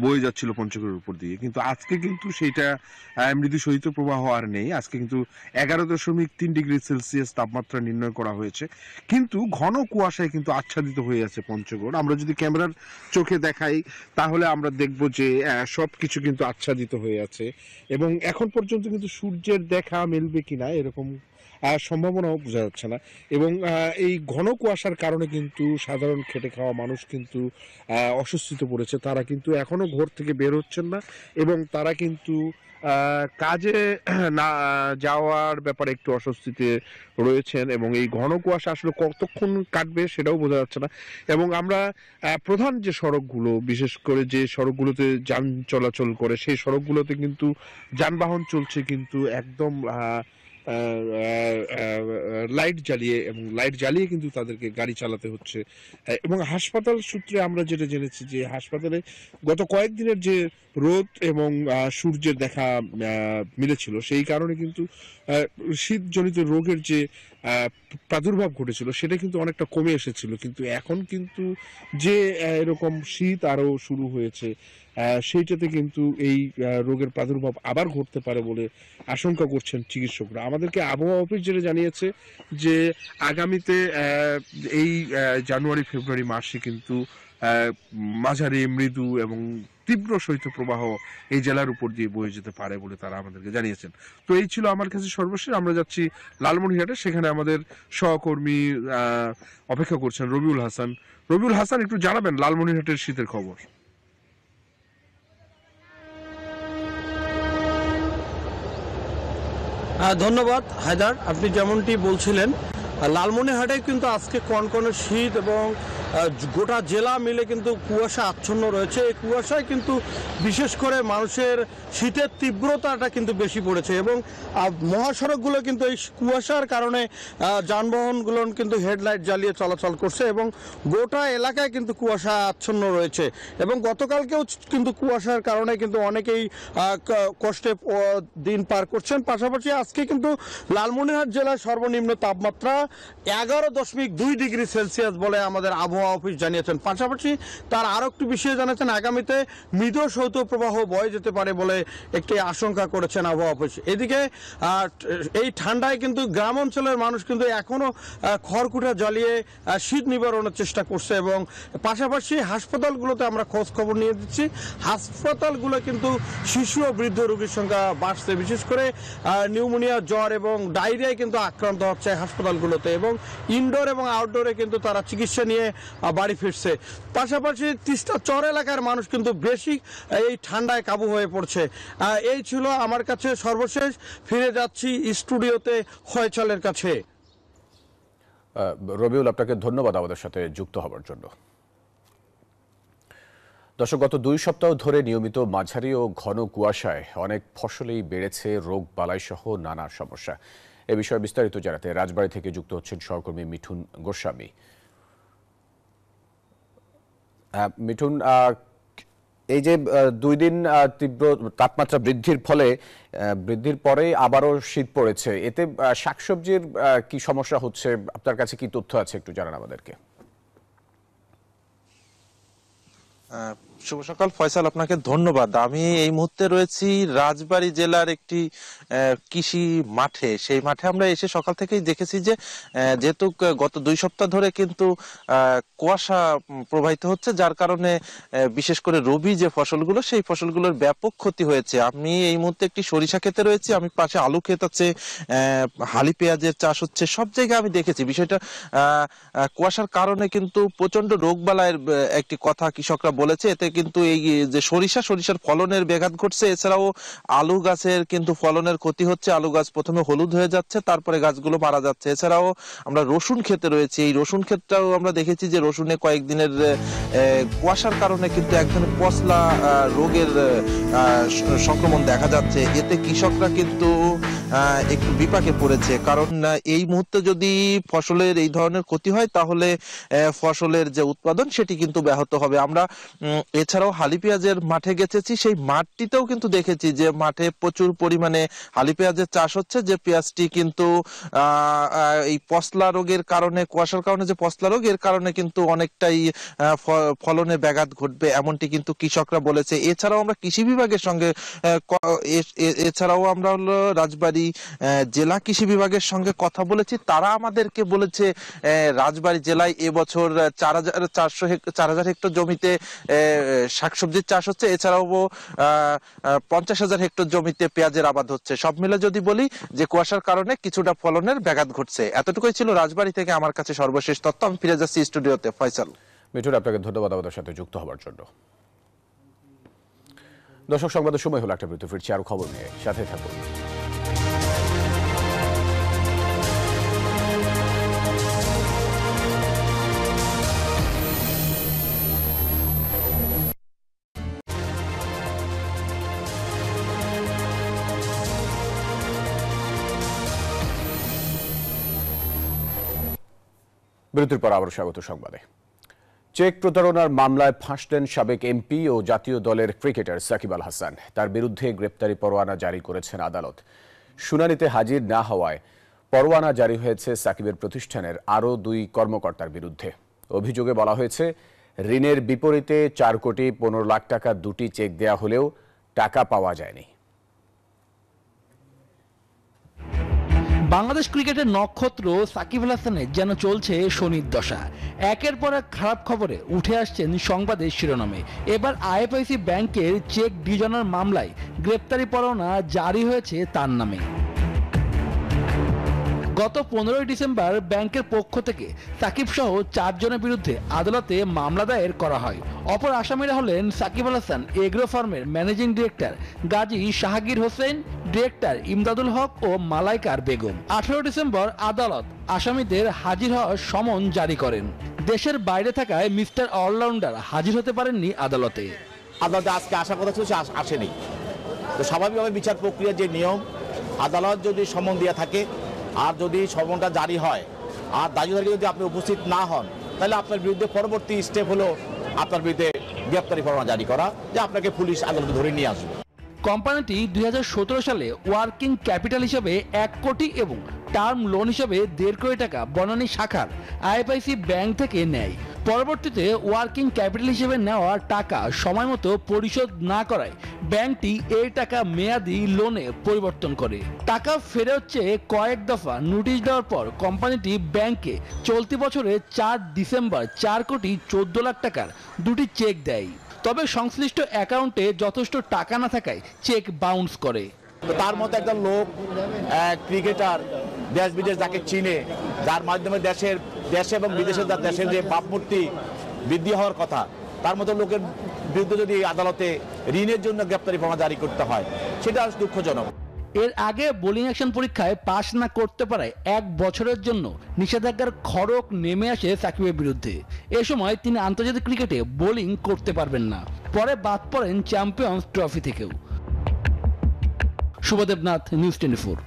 বয়ে যাচ্ছিল পঞ্চগড়ের উপর দিয়ে, কিন্তু আজকে কিন্তু সেইটা মৃদু শৈত্যপ্রবাহ আর নেই। আজকে কিন্তু 11.3 ডিগ্রি সেলসিয়াস তাপমাত্রা নির্ণয় করা হয়েছে, কিন্তু ঘন কুয়াশায় কিন্তু আচ্ছাদিত হয়ে আছে পঞ্চগড়। আমরা যদি ক্যামেরার চোখে দেখাই তাহলে আমরা দেখব যে সবকিছু কিন্তু আচ্ছাদিত হয়ে আছে এবং এখন পর্যন্ত কিন্তু সূর্যের দেখা মিলবে কিনা এরকম সম্ভাবনাও বোঝা যাচ্ছে না। এবং এই ঘন কুয়াশার কারণে কিন্তু সাধারণ খেটে খাওয়া মানুষ কিন্তু অস্বস্তিতে পড়েছে। তারা কিন্তু এখনো ঘর থেকে বের হচ্ছেন না এবং তারা কিন্তু কাজে না যাওয়ার ব্যাপারে একটু অস্বস্তিতে রয়েছেন এবং এই ঘন কুয়াশা আসলে কতক্ষণ কাটবে সেটাও বোঝা যাচ্ছে না। এবং আমরা প্রধান যে সড়কগুলো, বিশেষ করে যে সড়কগুলোতে যান চলাচল করে, সেই সড়কগুলোতে কিন্তু যানবাহন চলছে কিন্তু একদম লাইট জ্বালিয়ে, এবং লাইট জ্বালিয়ে কিন্তু তাদেরকে গাড়ি চালাতে হচ্ছে। এবং হাসপাতাল সূত্রে আমরা যেটা জেনেছি যে হাসপাতালে গত কয়েকদিনের যে রোদ এবং সূর্যের দেখা মিলেছিল, সেই কারণে কিন্তু শীতজনিত রোগের যে প্রাদুর্ভাব ঘটেছিল সেটা কিন্তু অনেকটা কমে এসেছিল। কিন্তু এখন কিন্তু যে এরকম শীত আরো শুরু হয়েছে, সেইটাতে কিন্তু এই রোগের প্রাদুর্ভাব আবার ঘটতে পারে বলে আশঙ্কা করছেন চিকিৎসকরা। আমাদেরকে আবহাওয়া অফিস যেটা জানিয়েছে যে আগামীতে এই জানুয়ারি ফেব্রুয়ারি মাসে কিন্তু মাঝারি মৃদু এবং তীব্র শৈত্যপ্রবাহ এই জেলার উপর দিয়ে বয়ে যেতে পারে বলে তারা আমাদেরকে জানিয়েছেন। তো এই ছিল আমার কাছে সর্বশেষ। আমরা যাচ্ছি লালমনিরহাটে, সেখানে আমাদের সহকর্মী অপেক্ষা করছেন রবিউল হাসান। রবিউল হাসান, একটু জানাবেন লালমনিরহাটের শীতের খবর। ধন্যবাদ হায়দার। আপনি যেমনটি বলছিলেন, লালমনিরহাটে কিন্তু আজকে কনকনে শীত এবং গোটা জেলা মিলে কিন্তু কুয়াশা আচ্ছন্ন রয়েছে। এই কুয়াশায় কিন্তু বিশেষ করে মানুষের শীতের তীব্রতাটা কিন্তু বেশি পড়েছে এবং মহাসড়কগুলো কিন্তু এই কুয়াশার কারণে যানবাহনগুলো কিন্তু হেডলাইট জ্বালিয়ে চলাচল করছে এবং গোটা এলাকায় কিন্তু কুয়াশা আচ্ছন্ন রয়েছে এবং গতকালকেও কিন্তু কুয়াশার কারণে কিন্তু অনেকেই কষ্টে দিন পার করছেন। পাশাপাশি আজকে কিন্তু লালমনিরহাট জেলার সর্বনিম্ন তাপমাত্রা 11.2 ডিগ্রি সেলসিয়াস বলে আমাদের আবহাওয়া অফিস জানিয়েছেন। পাশাপাশি তার আরো একটু বিষয় জানাচ্ছেন, আগামীতে মৃদু শৈত্যপ্রবাহ বয়ে যেতে পারে বলে একটি আশঙ্কা করেছেন আবহাওয়া অফিস। এদিকে এই ঠান্ডায় কিন্তু গ্রাম অঞ্চলের মানুষ কিন্তু এখনো খড়কুটা জ্বালিয়ে শীত নিবারণের চেষ্টা করছে এবং পাশাপাশি হাসপাতালগুলোতে আমরা খোঁজ খবর নিয়ে দিচ্ছি। হাসপাতালগুলো কিন্তু শিশু ও বৃদ্ধ রোগীর সংখ্যা বাড়ছে, বিশেষ করে নিউমোনিয়া, জ্বর এবং ডায়রিয়ায় কিন্তু আক্রান্ত হচ্ছে হাসপাতালগুলোতে এবং ইনডোর এবং আউটডোরে কিন্তু তারা চিকিৎসা নিয়ে বাড়ি ফিরছে। পাশাপাশি তিস্তা চর এলাকার মানুষ কিন্তু বেশি এই ঠান্ডায় কাবু হয়ে পড়ছে। এই ছিল আমার কাছে সর্বশেষ। ফিরে যাচ্ছি স্টুডিওতে ফয়সালের কাছে। রবিউল, আপনাকে ধন্যবাদ আমাদের সাথে যুক্ত হওয়ার জন্য। দর্শক, গত 2 সপ্তাহ ধরে নিয়মিত মাঝারি ও ঘন কুয়াশায় অনেক ফসলেই বেড়েছে রোগ বালাই সহ নানা সমস্যা। এ বিষয়ে বিস্তারিত জানাতে রাজবাড়ী থেকে যুক্ত হচ্ছেন সহকর্মী মিঠুন গোস্বামী। মিঠুন, এই যে 2 দিন তীব্র তাপমাত্রা বৃদ্ধির পরে আবারও শীত পড়েছে, এতে শাকসবজির কি সমস্যা হচ্ছে? আপনার কাছে কি তথ্য আছে, একটু জানান আমাদেরকে। শুভ সকাল ফয়সাল, আপনাকে ধন্যবাদ। আমি এই মুহূর্তে রয়েছি রাজবাড়ী জেলার একটি কৃষি মাঠে। সেই মাঠে আমরা এসে সকাল থেকেই দেখেছি যে যেহেতু গত 2 সপ্তাহ ধরে কিন্তু কুয়াশা প্রবাহিত হচ্ছে, যার কারণে বিশেষ করে রবি যে ফসলগুলো, সেই ফসলগুলোর ব্যাপক ক্ষতি হয়েছে। আমি এই মুহূর্তে একটি সরিষা ক্ষেতে রয়েছি, আমি পাশে আলু ক্ষেত আছে, হালি পেঁয়াজের চাষ হচ্ছে। সব জায়গায় আমি দেখেছি বিষয়টা কুয়াশার কারণে কিন্তু প্রচন্ড রোগবালাইয়ের একটি কথা কৃষকরা বলেছে। এতে কিন্তু এই যে সরিষার ফলনের ব্যাঘাত ঘটছে, এছাড়াও আলু গাছের কিন্তু ফলনের ক্ষতি হচ্ছে। আলু গাছ প্রথমে হলুদ হয়ে যাচ্ছে, তারপরে গাছগুলো মারা যাচ্ছে। এছাড়াও আমরা রসুন ক্ষেতে রয়েছি, এই রসুন ক্ষেতটাও আমরা দেখেছি যে রসুনে কয়েকদিনের কুয়াশার কারণে কিন্তু এক ধরনের পচলা রোগের সংক্রমণ দেখা যাচ্ছে। এতে কৃষকরা কিন্তু একটু বিপাকে পড়েছে, কারণ এই মুহূর্তে যদি ফসলের এই ধরনের ক্ষতি হয় তাহলে ফসলের যে উৎপাদন সেটি কিন্তু ব্যাহত হবে। আমরা এছাড়াও হালি পেঁয়াজের মাঠে গেছেছি, সেই মাঠটিতেও কিন্তু দেখেছি যে মাঠে প্রচুর পরিমাণে হালি পেঁয়াজের চাষ হচ্ছে, যে পেঁয়াজটি কিন্তু এই পচলা রোগের কারণে, কুয়াশার কারণে যে পচলা রোগ, এর কারণে কিন্তু অনেকটাই ফলনে ব্যাঘাত ঘটবে, এমনটি কিন্তু কৃষকরা বলেছে। এছাড়াও আমরা কৃষি বিভাগের সঙ্গে রাজবাড়ী জেলা কৃষি বিভাগের সঙ্গে কথা বলেছি। তারা আমাদেরকে বলেছে রাজবাড়ী জেলায় এবছর 4,000 হেক্টর জমিতে শাকসবজির চাষ হচ্ছে, এছাড়াও 50,000 হেক্টর জমিতে পেঁয়াজের আবাদ হচ্ছে। সব মিলে যদি বলি যে কুয়াশার কারণে কিছুটা ফলনের ব্যাঘাত ঘটছে। এতটুকুই ছিল রাজবাড়ী থেকে আমার কাছে সর্বশেষ তথ্য। আমি ফিরে যাচ্ছি স্টুডিওতে। ফয়সাল। মিঠুন, আপনাকে ধন্যবাদ আমাদের সাথে যুক্ত হওয়ার জন্য। দর্শক, সংবাদের সময় হলো একটা বিরতি, ফিরছি আরো খবর নিয়ে, সাথে থাকুন। বিরতির পর আবারও স্বাগত সংবাদে। চেক প্রতারণার মামলায় ফাঁসলেন সাবেক এমপি ও জাতীয় দলের ক্রিকেটার সাকিব আল হাসান। তার বিরুদ্ধে গ্রেপ্তারি পরোয়ানা জারি করেছেন আদালত। শুনানিতে হাজির না হওয়ায় পরোয়ানা জারি হয়েছে সাকিবের প্রতিষ্ঠানের আরও 2 কর্মকর্তার বিরুদ্ধে। অভিযোগে বলা হয়েছে, ঋণের বিপরীতে 4 কোটি 15 লাখ টাকা 2টি চেক দেয়া হলেও টাকা পাওয়া যায়নি। বাংলাদেশ ক্রিকেটের নক্ষত্র সাকিব আল হাসানের যেন চলছে শনির দশা। একের পর এক খারাপ খবরে উঠে আসছেন সংবাদের শিরোনামে। এবার আইএফআইসি ব্যাংকের চেক ডিজনের মামলায় গ্রেপ্তারি পরোয়ানা জারি হয়েছে তার নামে। গত 15 ডিসেম্বর ব্যাংকের পক্ষ থেকে সাকিব সহ 4 জনের বিরুদ্ধে আদালতে মামলা দায়ের করা হয়। অপর আসামিরা হলেন সাকিব আল হাসান এগ্রো ফার্মের managing director Gazi Shahgir Hossain, director Imdadul Haque ও মালাইকার বেগম। 18 ডিসেম্বর আদালত আসামিদের হাজির হওয়ার সমন জারি করেন। দেশের বাইরে থাকায় মিস্টার অলরাউন্ডার হাজির হতে পারেননি আদালতে। আদালতে আজকে আসার কথা ছিল, সে আসেনি। তো স্বাভাবিকভাবে বিচার প্রক্রিয়ার যে নিয়ম, আদালত যদি সমন দিয়ে থাকে আর যদি সমনটা জারি হয় আর দায়ীদারকে যদি আপনি উপস্থিত না হন, তাহলে আপনার বিরুদ্ধে পরবর্তী স্টেপ হলো আপনার বিরুদ্ধে গ্রেপ্তারি পরোয়ানা জারি করা, যে আপনাকে পুলিশ আদালতে ধরে নিয়ে আসবে। কোম্পানিটি 2017 সালে ওয়ার্কিং ক্যাপিটাল হিসেবে 1 কোটি এবং টার্ম লোন হিসেবে 1.5 কোটি টাকা বনানী শাখার আইএফআইসি ব্যাংক থেকে নেয়। পরবর্তীতে ওয়ার্কিং ক্যাপিটাল হিসেবে নেওয়া টাকা সময় মতো পরিশোধ না করায় ব্যাংকটি এই টাকা মেয়াদি লোনে পরিবর্তন করে। টাকা ফেরত চেয়ে কয়েক দফা নোটিশ দেওয়ার পর কোম্পানিটি ব্যাংকে চলতি বছরের 4 ডিসেম্বর 4 কোটি 14 লাখ টাকার 2টি চেক দেয়। তবে সংশ্লিষ্ট অ্যাকাউন্টে যথেষ্ট টাকা না থাকায় চেক বাউন্স করে। তার মতো একটা লোক, ক্রিকেটার, দেশ বিদেশ যাকে চিনে, যার মাধ্যমে দেশে এবং বিদেশে দেশের যে ভাবমূর্তি বৃদ্ধি হওয়ার কথা, তার মতো লোকের বিরুদ্ধে যদি আদালতে ঋণের জন্য গ্রেপ্তারি পরোয়ানা জারি করতে হয়, সেটা দুঃখজনক। এর আগে বোলিং অ্যাকশন পরীক্ষায় পাশ না করতে পারায় 1 বছরের জন্য নিষেধাজ্ঞার খড়ক নেমে আসে সাকিবের বিরুদ্ধে। এ সময় তিনি আন্তর্জাতিক ক্রিকেটে বোলিং করতে পারবেন না। পরে বাদ পড়েন চ্যাম্পিয়ন্স ট্রফি থেকেও। শুভদেবনাথ, নিউজ 24।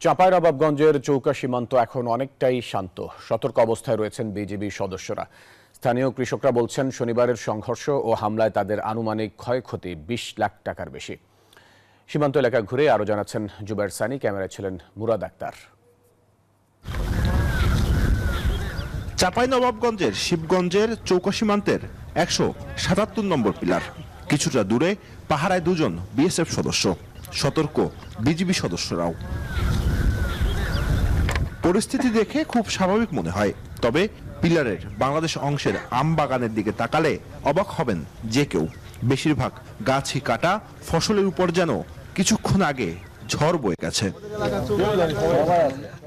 চাঁপাইনবাবগঞ্জের চৌকা সীমান্ত এখন অনেকটাই শান্ত। সতর্ক অবস্থায় রয়েছেন বিজিবি সদস্যরা। স্থানীয় কৃষকরা বলছেন, শনিবারের সংঘর্ষ ও হামলায় তাদের আনুমানিক ক্ষয়ক্ষতি 20 লাখ টাকার বেশি। সীমান্ত এলাকা ঘুরে আরো জানাচ্ছেন জুবাইর সানি, ক্যামেরায় ছিলেন মুরাদ আক্তার। চাঁপাইনবাবগঞ্জের শিবগঞ্জের চৌকা সীমান্তের 177 নম্বর পিলার। কিছুটা দূরে পাহারায় 2 জন বিএসএফ সদস্য, সতর্ক বিজিবি সদস্যরাও। পরিস্থিতি দেখে খুব স্বাভাবিক মনে হয়, তবে পিলারের বাংলাদেশ অংশের আম বাগানের দিকে তাকালে অবাক হবেন যে কেউ। বেশিরভাগ গাছই কাটা, ফসলের উপর যেন কিছুক্ষণ আগে ঝড় বয়ে গেছে।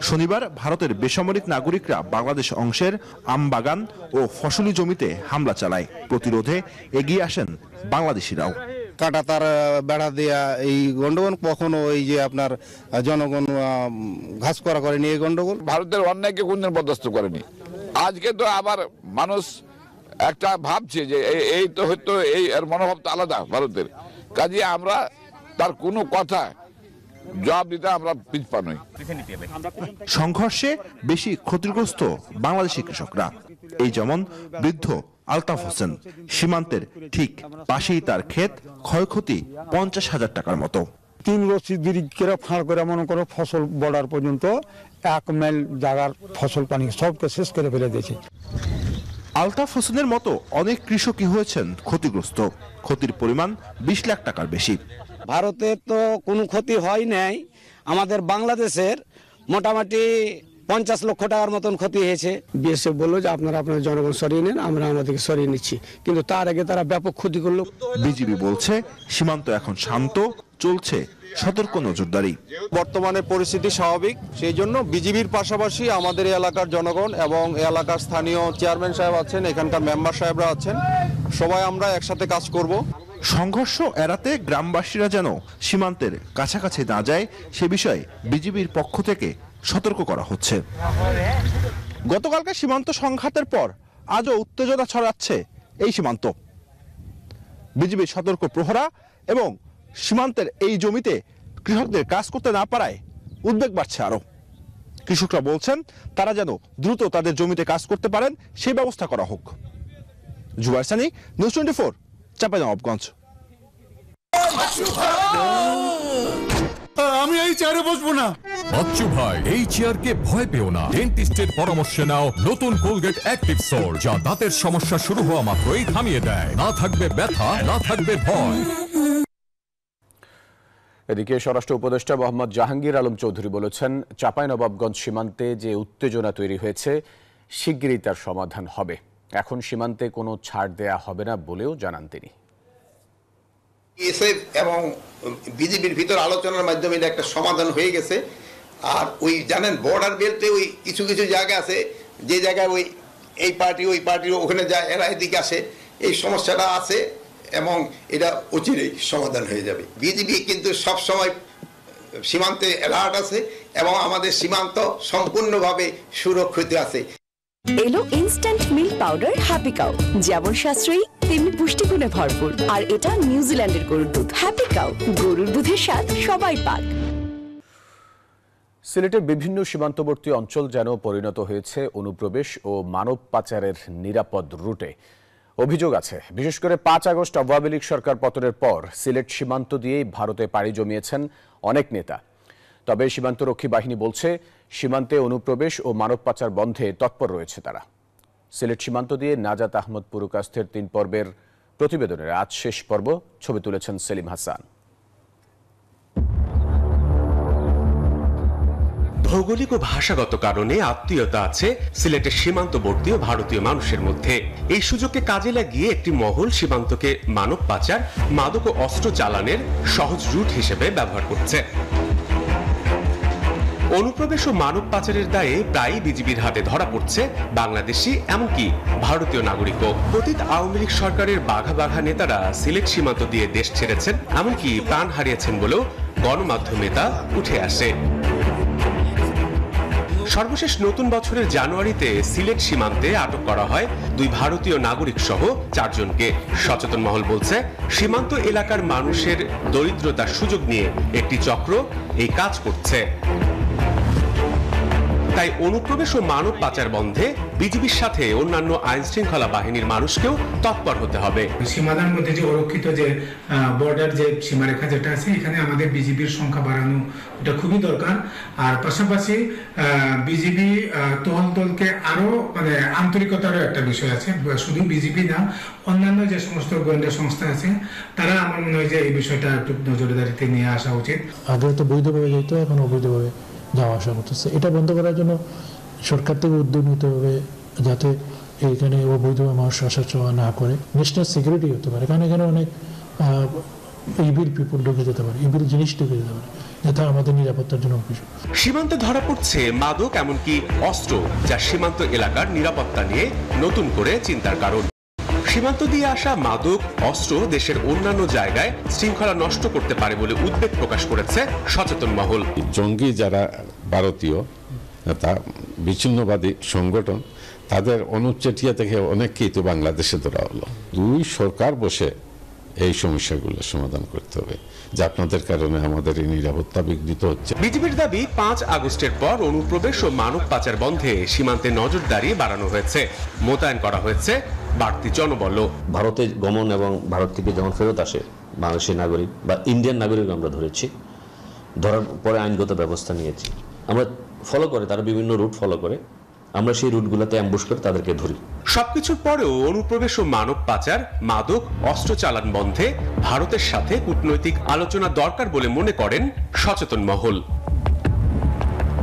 শনিবার ভারতের বেসামরিক নাগরিকরা বাংলাদেশ অংশের আম বাগান ও ফসলি জমিতে হামলা চালায়। প্রতিরোধে এগিয়ে আসেন বাংলাদেশিরাও। কাটা তার বেড়া দেয়া এই গন্ডগোল, কখনো এই যে আপনার জনগণ ঘাস করা করেনি এই গন্ডগোল। ভারতের অন্যায়কে কোনদিন বরদাস্ত করেনি। আজকে তো আবার মানুষ একটা ভাবছে যে এই তো হয়তো এই এর মনোভাব তো আলাদা ভারতের কাজে, আমরা তার কোনো কথা জবাব দিতে আমরা পিছপা নই। সংঘর্ষে বেশি ক্ষতিগ্রস্ত বাংলাদেশি কৃষকরা। এই যেমন বৃদ্ধ আলতাফ হোসেন। সীমান্তের ঠিক পাশেই তার ক্ষেত, ক্ষয়ক্ষতি 50,000 টাকার মতো। 3 রশি দিকে ফাঁড় করে মনে করো ফসল বর্ডার পর্যন্ত 1 মাইল জায়গার ফসল পানি সবকে শেষ করে ফেলে দিয়েছে। আলতাফ হোসেনের মতো অনেক কৃষকই হয়েছেন ক্ষতিগ্রস্ত। ক্ষতির পরিমাণ 20 লাখ টাকার বেশি। ভারতের তো কোনো ক্ষতি হয় নাই, আমাদের বাংলাদেশের মোটামুটি 50 লক্ষ টাকার মতন ক্ষতি হয়েছে। বিএসএফ বললো যে আপনারা আপনার জনগণ সরিয়ে নেন, আমরা আমাদেরকে সরিয়ে নিচ্ছি, কিন্তু তার আগে তারা ব্যাপক ক্ষতি করলো। বিজিবি বলছে সীমান্ত এখন শান্ত, চলছে সতর্ক নজরদারি। বর্তমানে পরিস্থিতি স্বাভাবিক, সেই জন্য বিজিবির পাশাপাশি আমাদের এলাকার জনগণ এবং এলাকার স্থানীয় চেয়ারম্যান সাহেব আছেন, এখানকার মেম্বার সাহেবরা আছেন, সবাই আমরা একসাথে কাজ করব। সংঘর্ষ এড়াতে গ্রামবাসীরা যেন সীমান্তের কাছাকাছি না যায় সে বিষয়ে বিজিবির পক্ষ থেকে সতর্ক করা হচ্ছে। গতকালকে সীমান্ত সংঘাতের পর আজও উত্তেজনা ছড়াচ্ছে এই সীমান্ত। বিজিবির সতর্ক প্রহরা এবং সীমান্তের এই জমিতে কৃষকদের কাজ করতে না পারায় উদ্বেগ বাড়ছে আরো। কৃষকরা বলছেন তারা যেন দ্রুত তাদের জমিতে কাজ করতে পারেন সেই ব্যবস্থা করা হোক। জুবাইর সানি, নিউজ 24, চাঁপাইনবাবগঞ্জ। আমি এই চেয়ারে বসবো না। বাচ্চু ভাই, এই চেয়ারকে ভয় পেও না। ডেন্টিস্টের পরামর্শ নাও নতুন কোলগেট অ্যাক্টিভ সোল, যা দাঁতের সমস্যা শুরু হওয়া মাত্রই থামিয়ে দেয়। না থাকবে ব্যথা, না থাকবে ভয়। এদিকে স্বরাষ্ট্র উপদেষ্টা মোহাম্মদ জাহাঙ্গীর আলম চৌধুরী বলেছেন, চাঁপাইনবাবগঞ্জ সীমান্তে যে উত্তেজনা তৈরি হয়েছে শিগগিরই তার সমাধান হবে। এখন সীমান্তে কোনো ছাড় দেয়া হবে না বলেও জানান তিনি। এসএফ এবং বিজেপির ভিতর আলোচনার মাধ্যমে এটা একটা সমাধান হয়ে গেছে। আর ওই জানেন বর্ডার বেল্টে ওই কিছু কিছু জায়গা আছে যে জায়গায় ওই এই পার্টি ওই পার্টি ওখানে যায়, এরা এদিকে আসে, এই সমস্যাটা আছে এবং এটা অচিরেই সমাধান হয়ে যাবে। বিজেপি কিন্তু সবসময় সীমান্তে অ্যালার্ট আছে এবং আমাদের সীমান্ত সম্পূর্ণভাবে সুরক্ষিত আছে। এলো instant milk powder happy cow, যেমন সাশ্রয়ী তেমনি পুষ্টিগুণে ভরপুর। আর এটা নিউজিল্যান্ডের গরুর দুধ। হ্যাপি কাউ, গরুর দুধের স্বাদ সবাই পাক। সিলেটের বিভিন্ন সীমান্তবর্তী অঞ্চল যেন পরিণত হয়েছে অনুপ্রবেশ ও মানব পাচারের নিরাপদ রুটে। অভিযোগ আছে, বিশেষ করে 5 আগস্ট আওয়ামী লীগ সরকার পতনের পর সিলেট সীমান্ত দিয়েই ভারতে পাড়ি জমিয়েছেন অনেক নেতা। তবে সীমান্তরক্ষী বাহিনী বলছে, সীমান্তে অনুপ্রবেশ ও মানব পাচার বন্ধে তৎপর রয়েছে তারা। সিলেট সীমান্ত দিয়ে নাজাত আহমদ পুরকাস্থের 3 পর্বের প্রতিবেদনের আজ শেষ পর্ব, ছবি তুলেছেন সেলিম হাসান। ভৌগোলিক ও ভাষাগত কারণে আত্মীয়তা আছে সিলেটের সীমান্তবর্তী ও ভারতীয় মানুষের মধ্যে। এই সুযোগকে কাজে লাগিয়ে একটি মহল সীমান্তকে মানব পাচার, মাদক ও অস্ত্র চালানের সহজ রুট হিসেবে ব্যবহার করছে। অনুপ্রবেশ ও মানব পাচারের দায়ে প্রায়ই বিজিবির হাতে ধরা পড়ছে বাংলাদেশি, এমনকি ভারতীয় নাগরিকও। অতীত আওয়ামী লীগ সরকারের বাঘা বাঘা নেতারা সিলেট সীমান্ত দিয়ে দেশ ছেড়েছেন, এমনকি প্রাণ হারিয়েছেন বলেও গণমাধ্যমে তা উঠে আসে। সর্বশেষ নতুন বছরের জানুয়ারিতে সিলেট সীমান্তে আটক করা হয় 2 ভারতীয় নাগরিক সহ 4 জনকে। সচেতন মহল বলছে, সীমান্ত এলাকার মানুষের দরিদ্রতার সুযোগ নিয়ে একটি চক্র এই কাজ করছে। তাই অনুপ্রবেশ ও মানব পাচার বন্ধে বিজিবির সাথে অন্যান্য আইন শৃঙ্খলা বাহিনীর মানুষকেও তৎপর হতে হবে। সীমানার মধ্যে যে অরক্ষিত যে বর্ডার যে সীমারেখা যেটা আছে, এখানে আমাদের বিজিবির সংখ্যা বাড়ানো এটা খুবই দরকার। আর পাশাপাশি বিজিবি টহল দলকে আরো আন্তরিকতারও একটা বিষয় আছে। শুধু বিজিবি না, অন্যান্য যে সমস্ত গোয়েন্দা সংস্থা আছে তারা, আমার মনে হয় যে এই বিষয়টা একটু নজরদারিতে নিয়ে আসা উচিত। আগে তো বৈধভাবে যেত, এখন অবৈধভাবে যাওয়া আসা করতেছে। এটা বন্ধ করার জন্য সরকার থেকে উদ্যোগ নিতে হবে, যাতে এইখানে অবৈধভাবে মানুষ আসা যাওয়া না করে। ন্যাশনাল সিকিউরিটি হতে পারে, কারণ এখানে অনেক ইভিল পিপল ঢুকে যেতে পারে, ইভিল জিনিস ঢুকে যেতে পারে, যেটা আমাদের নিরাপত্তার জন্য অভিযোগ। সীমান্তে ধরা পড়ছে মাদক, এমনকি অস্ত্র, যা সীমান্ত এলাকার নিরাপত্তা নিয়ে নতুন করে চিন্তার কারণ। সীমান্ত দিয়ে আসা মাদক, অস্ত্র দেশের অন্যান্য জায়গায় শৃঙ্খলা নষ্ট করতে পারে বলে উদ্বেগ প্রকাশ করেছে সচেতন মহল। জঙ্গি যারা ভারতীয়, তা বিচ্ছিন্নবাদী সংগঠন, তাদের অনুচেটিয়া থেকে অনেককেই তো বাংলাদেশে ধরা হলো। 2 সরকার বসে এই সমস্যাগুলো সমাধান করতে হবে, যে আপনাদের কারণে আমাদের এই নিরাপত্তা বিঘ্নিত হচ্ছে। বিজেপির দাবি, 5 আগস্টের পর অনুপ্রবেশ ও মানব পাচার বন্ধে সীমান্তে নজরদারি বাড়ানো হয়েছে, মোতায়েন করা হয়েছে বাড়তি জনবল। ভারতে গমন এবং ভারত থেকে যখন ফেরত আসে বাংলাদেশের নাগরিক বা ইন্ডিয়ান নাগরিক আমরা ধরেছি, ধরার পরে আইনগত ব্যবস্থা নিয়েছি। আমরা ফলো করে, তারা বিভিন্ন রুট ফলো করে, আমরা সেই রুটগুলোতে অ্যাম্বুশ করে তাদেরকে ধরি। সবকিছুর পরেও অনুপ্রবেশ ও মানব পাচার, মাদক, অস্ত্র চালান বন্ধে ভারতের সাথে কূটনৈতিক আলোচনা দরকার বলে মনে করেন সচেতন মহল।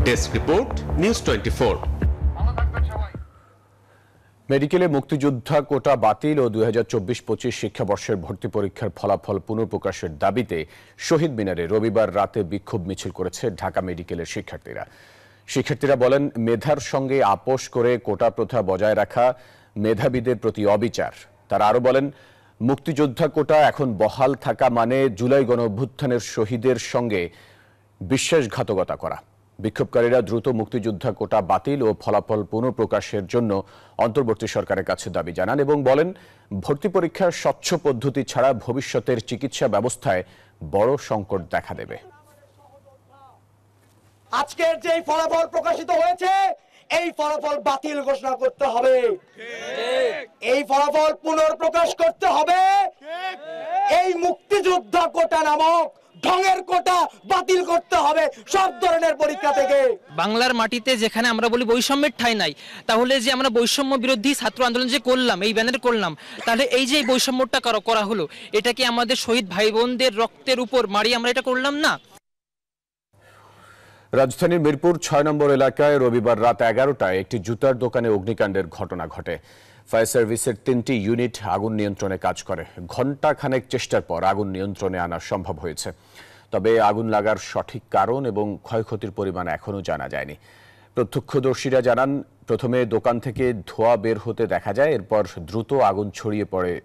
Desk report, news 24। মেডিকেলে মুক্তিযোদ্ধা কোটা বাতিল ও 2024-25 শিক্ষাবর্ষের ভর্তি পরীক্ষার ফলাফল পুনঃপ্রকাশের দাবিতে শহীদ মিনারে রবিবার রাতে বিক্ষোভ মিছিল করেছে ঢাকা মেডিকেলের শিক্ষার্থীরা বলেন, মেধার সঙ্গে আপোষ করে কোটা প্রথা বজায় রাখা মেধাবীদের প্রতি অবিচার। তারা আরো বলেন, মুক্তিযোদ্ধা কোটা এখন বহাল থাকা মানে জুলাই গণঅভ্যুত্থানের শহীদের সঙ্গে বিশ্বাসঘাতকতা করা। বিক্ষোভকারীরা দ্রুত মুক্তিযোদ্ধা কোটা বাতিল ও ফলাফল পুনঃপ্রকাশের জন্য অন্তর্বর্তী সরকারের কাছে দাবি জানান এবং বলেন, ভর্তি পরীক্ষার স্বচ্ছ পদ্ধতি ছাড়া ভবিষ্যতের চিকিৎসা ব্যবস্থায় বড় সংকট দেখা দেবে। আজকের যে ফলাফল প্রকাশিত হয়েছে এই ফলাফল বাতিল ঘোষণা করতে হবে, এই ফলাফল পুনর্প্রকাশ করতে হবে, এই মুক্তিযুদ্ধ কোটা নামক ঢঙের কোটা বাতিল করতে হবে সব ধরনের পরীক্ষা থেকে। বাংলার মাটিতে যেখানে আমরা বলি বৈষম্যের ঠাঁই নাই, তাহলে যে আমরা বৈষম্য বিরোধী ছাত্র আন্দোলন যে করলাম, এই ব্যানার করলাম, তাহলে এই যে বৈষম্যটা করা হলো, এটা কি আমাদের শহীদ ভাই বোনদের রক্তের উপর মারি আমরা এটা করলাম না? রাজধানীর মিরপুর ৬ নম্বর এলাকায় রবিবার রাত ১১টায় একটি জুতার দোকানে অগ্নিকাণ্ডের ঘটনা ঘটে। ফায়ার সার্ভিসের ৩টি ইউনিট আগুন নিয়ন্ত্রণে কাজ করে। ঘণ্টা খানেক চেষ্টার পর আগুন নিয়ন্ত্রণে আনা সম্ভব হয়েছে। তবে আগুন লাগার সঠিক কারণ এবং ক্ষয়ক্ষতির পরিমাণ এখনও জানা যায়নি। প্রত্যক্ষদর্শীরা জানান, প্রথমে দোকান থেকে ধোঁয়া বের হতে দেখা যায়, এরপর দ্রুত আগুন ছড়িয়ে পড়ে।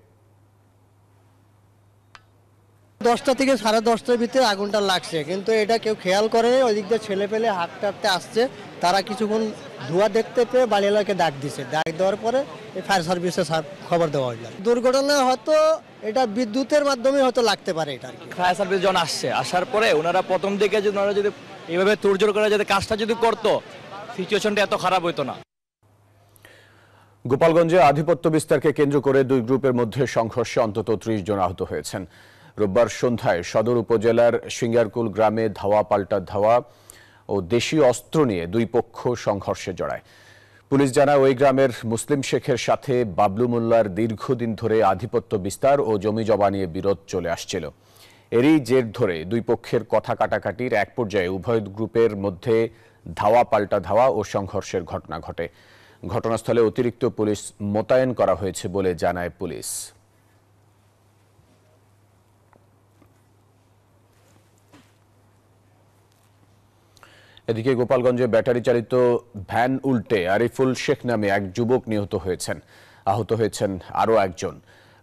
10টা থেকে 10:30টার ভিতরে আগুনটা লাগছে, কিন্তু এটা কেউ খেয়াল করে ওই দিক দিয়ে ছেলে পেলে হাঁটতে আসছে, তারা কিছুক্ষণ ধোঁয়া দেখতে পেয়ে বাড়িওয়ালাকে ডাক দিছে, ডাক দেওয়ার পরে এই ফায়ার সার্ভিসে খবর দেওয়া হইল। দুর্ঘটনা হয়তো এটা বিদ্যুতের মাধ্যমে হয়তো লাগতে পারে এটা আর কি। ফায়ার সার্ভিস যখন আসছে, আসার পরে ওনারা প্রথম দিকে যদি ওনারা যদি এইভাবে তোড়জোড় করে যদি কাজটা যদি করতো, সিচুয়েশনটা এত খারাপ হইতো না। গোপালগঞ্জে আধিপত্য বিস্তারকে কেন্দ্র করে দুই গ্রুপের মধ্যে সংঘর্ষে অন্তত ৩০ জন আহত হয়েছেন। রোববার সন্ধ্যায় সদর উপজেলার সিঙ্গারকুল গ্রামে ধাওয়া পাল্টা ধাওয়া ও দেশীয় অস্ত্র নিয়ে দুই পক্ষ সংঘর্ষে জড়ায়। পুলিশ জানায়, ওই গ্রামের মুসলিম শেখের সাথে বাবলু মোল্লার দীর্ঘদিন ধরে আধিপত্য বিস্তার ও জমি জমা নিয়ে বিরোধ চলে আসছিল। এরই জের ধরে দুই পক্ষের কথা কাটাকাটির এক পর্যায়ে উভয় গ্রুপের মধ্যে ধাওয়া পাল্টা ধাওয়া ও সংঘর্ষের ঘটনা ঘটে। ঘটনাস্থলে অতিরিক্ত পুলিশ মোতায়েন করা হয়েছে বলে জানায় পুলিশ। এদিকে গোপালগঞ্জে ব্যাটারি চালিত ভ্যান উল্টে আরিফুল শেখ নামে এক যুবক নিহত হয়েছেন। আহত হয়েছেন আরও একজন।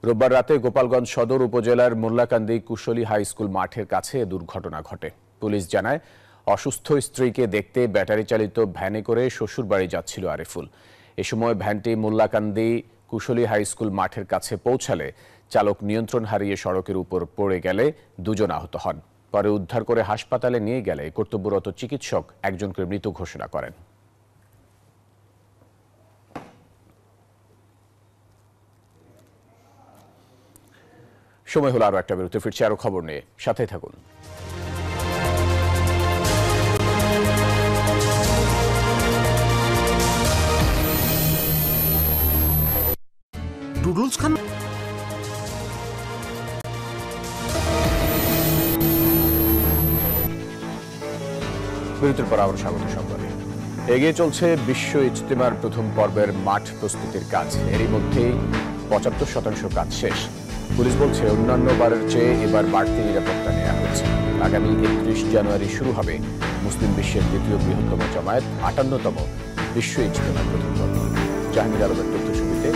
রোববার রাতে গোপালগঞ্জ সদর উপজেলার মোল্লাকান্দি কুশলী হাই স্কুল মাঠের কাছে দুর্ঘটনা ঘটে। পুলিশ জানায়, অসুস্থ স্ত্রীকে দেখতে ব্যাটারি চালিত ভ্যানে করে শ্বশুরবাড়ি যাচ্ছিল আরিফুল। এ সময় ভ্যানটি মোল্লাকান্দি কুশলী হাই স্কুল মাঠের কাছে পৌঁছালে চালক নিয়ন্ত্রণ হারিয়ে সড়কের উপর পড়ে গেলে দুজন আহত হন। পরে উদ্ধার করে হাসপাতালে নিয়ে গেলে কর্তব্যরত চিকিৎসক একজনকে মৃত ঘোষণা করেন। সময় হলো আরো একটা বিরতি, ফিরছি আরো খবর নিয়ে, সাথে থাকুন। ডুডলস খান বিরতির পর আবার স্বাগত সংবাদে। এগিয়ে চলছে বিশ্ব ইজতেমার প্রথম পর্বের মাঠ প্রস্তুতির কাজ। এরই মধ্যেই ৭৫% কাজ শেষ। পুলিশ বলছে, অন্যান্য বারের চেয়ে এবার বাড়তি নিরাপত্তা নেওয়া হচ্ছে। আগামী ৩১ জানুয়ারি শুরু হবে মুসলিম বিশ্বের দ্বিতীয় বৃহত্তম জামায়াত ৫৮তম বিশ্ব ইজতেমার প্রথম পর্ব। জাহাঙ্গীর আলমের তথ্য ছবিতে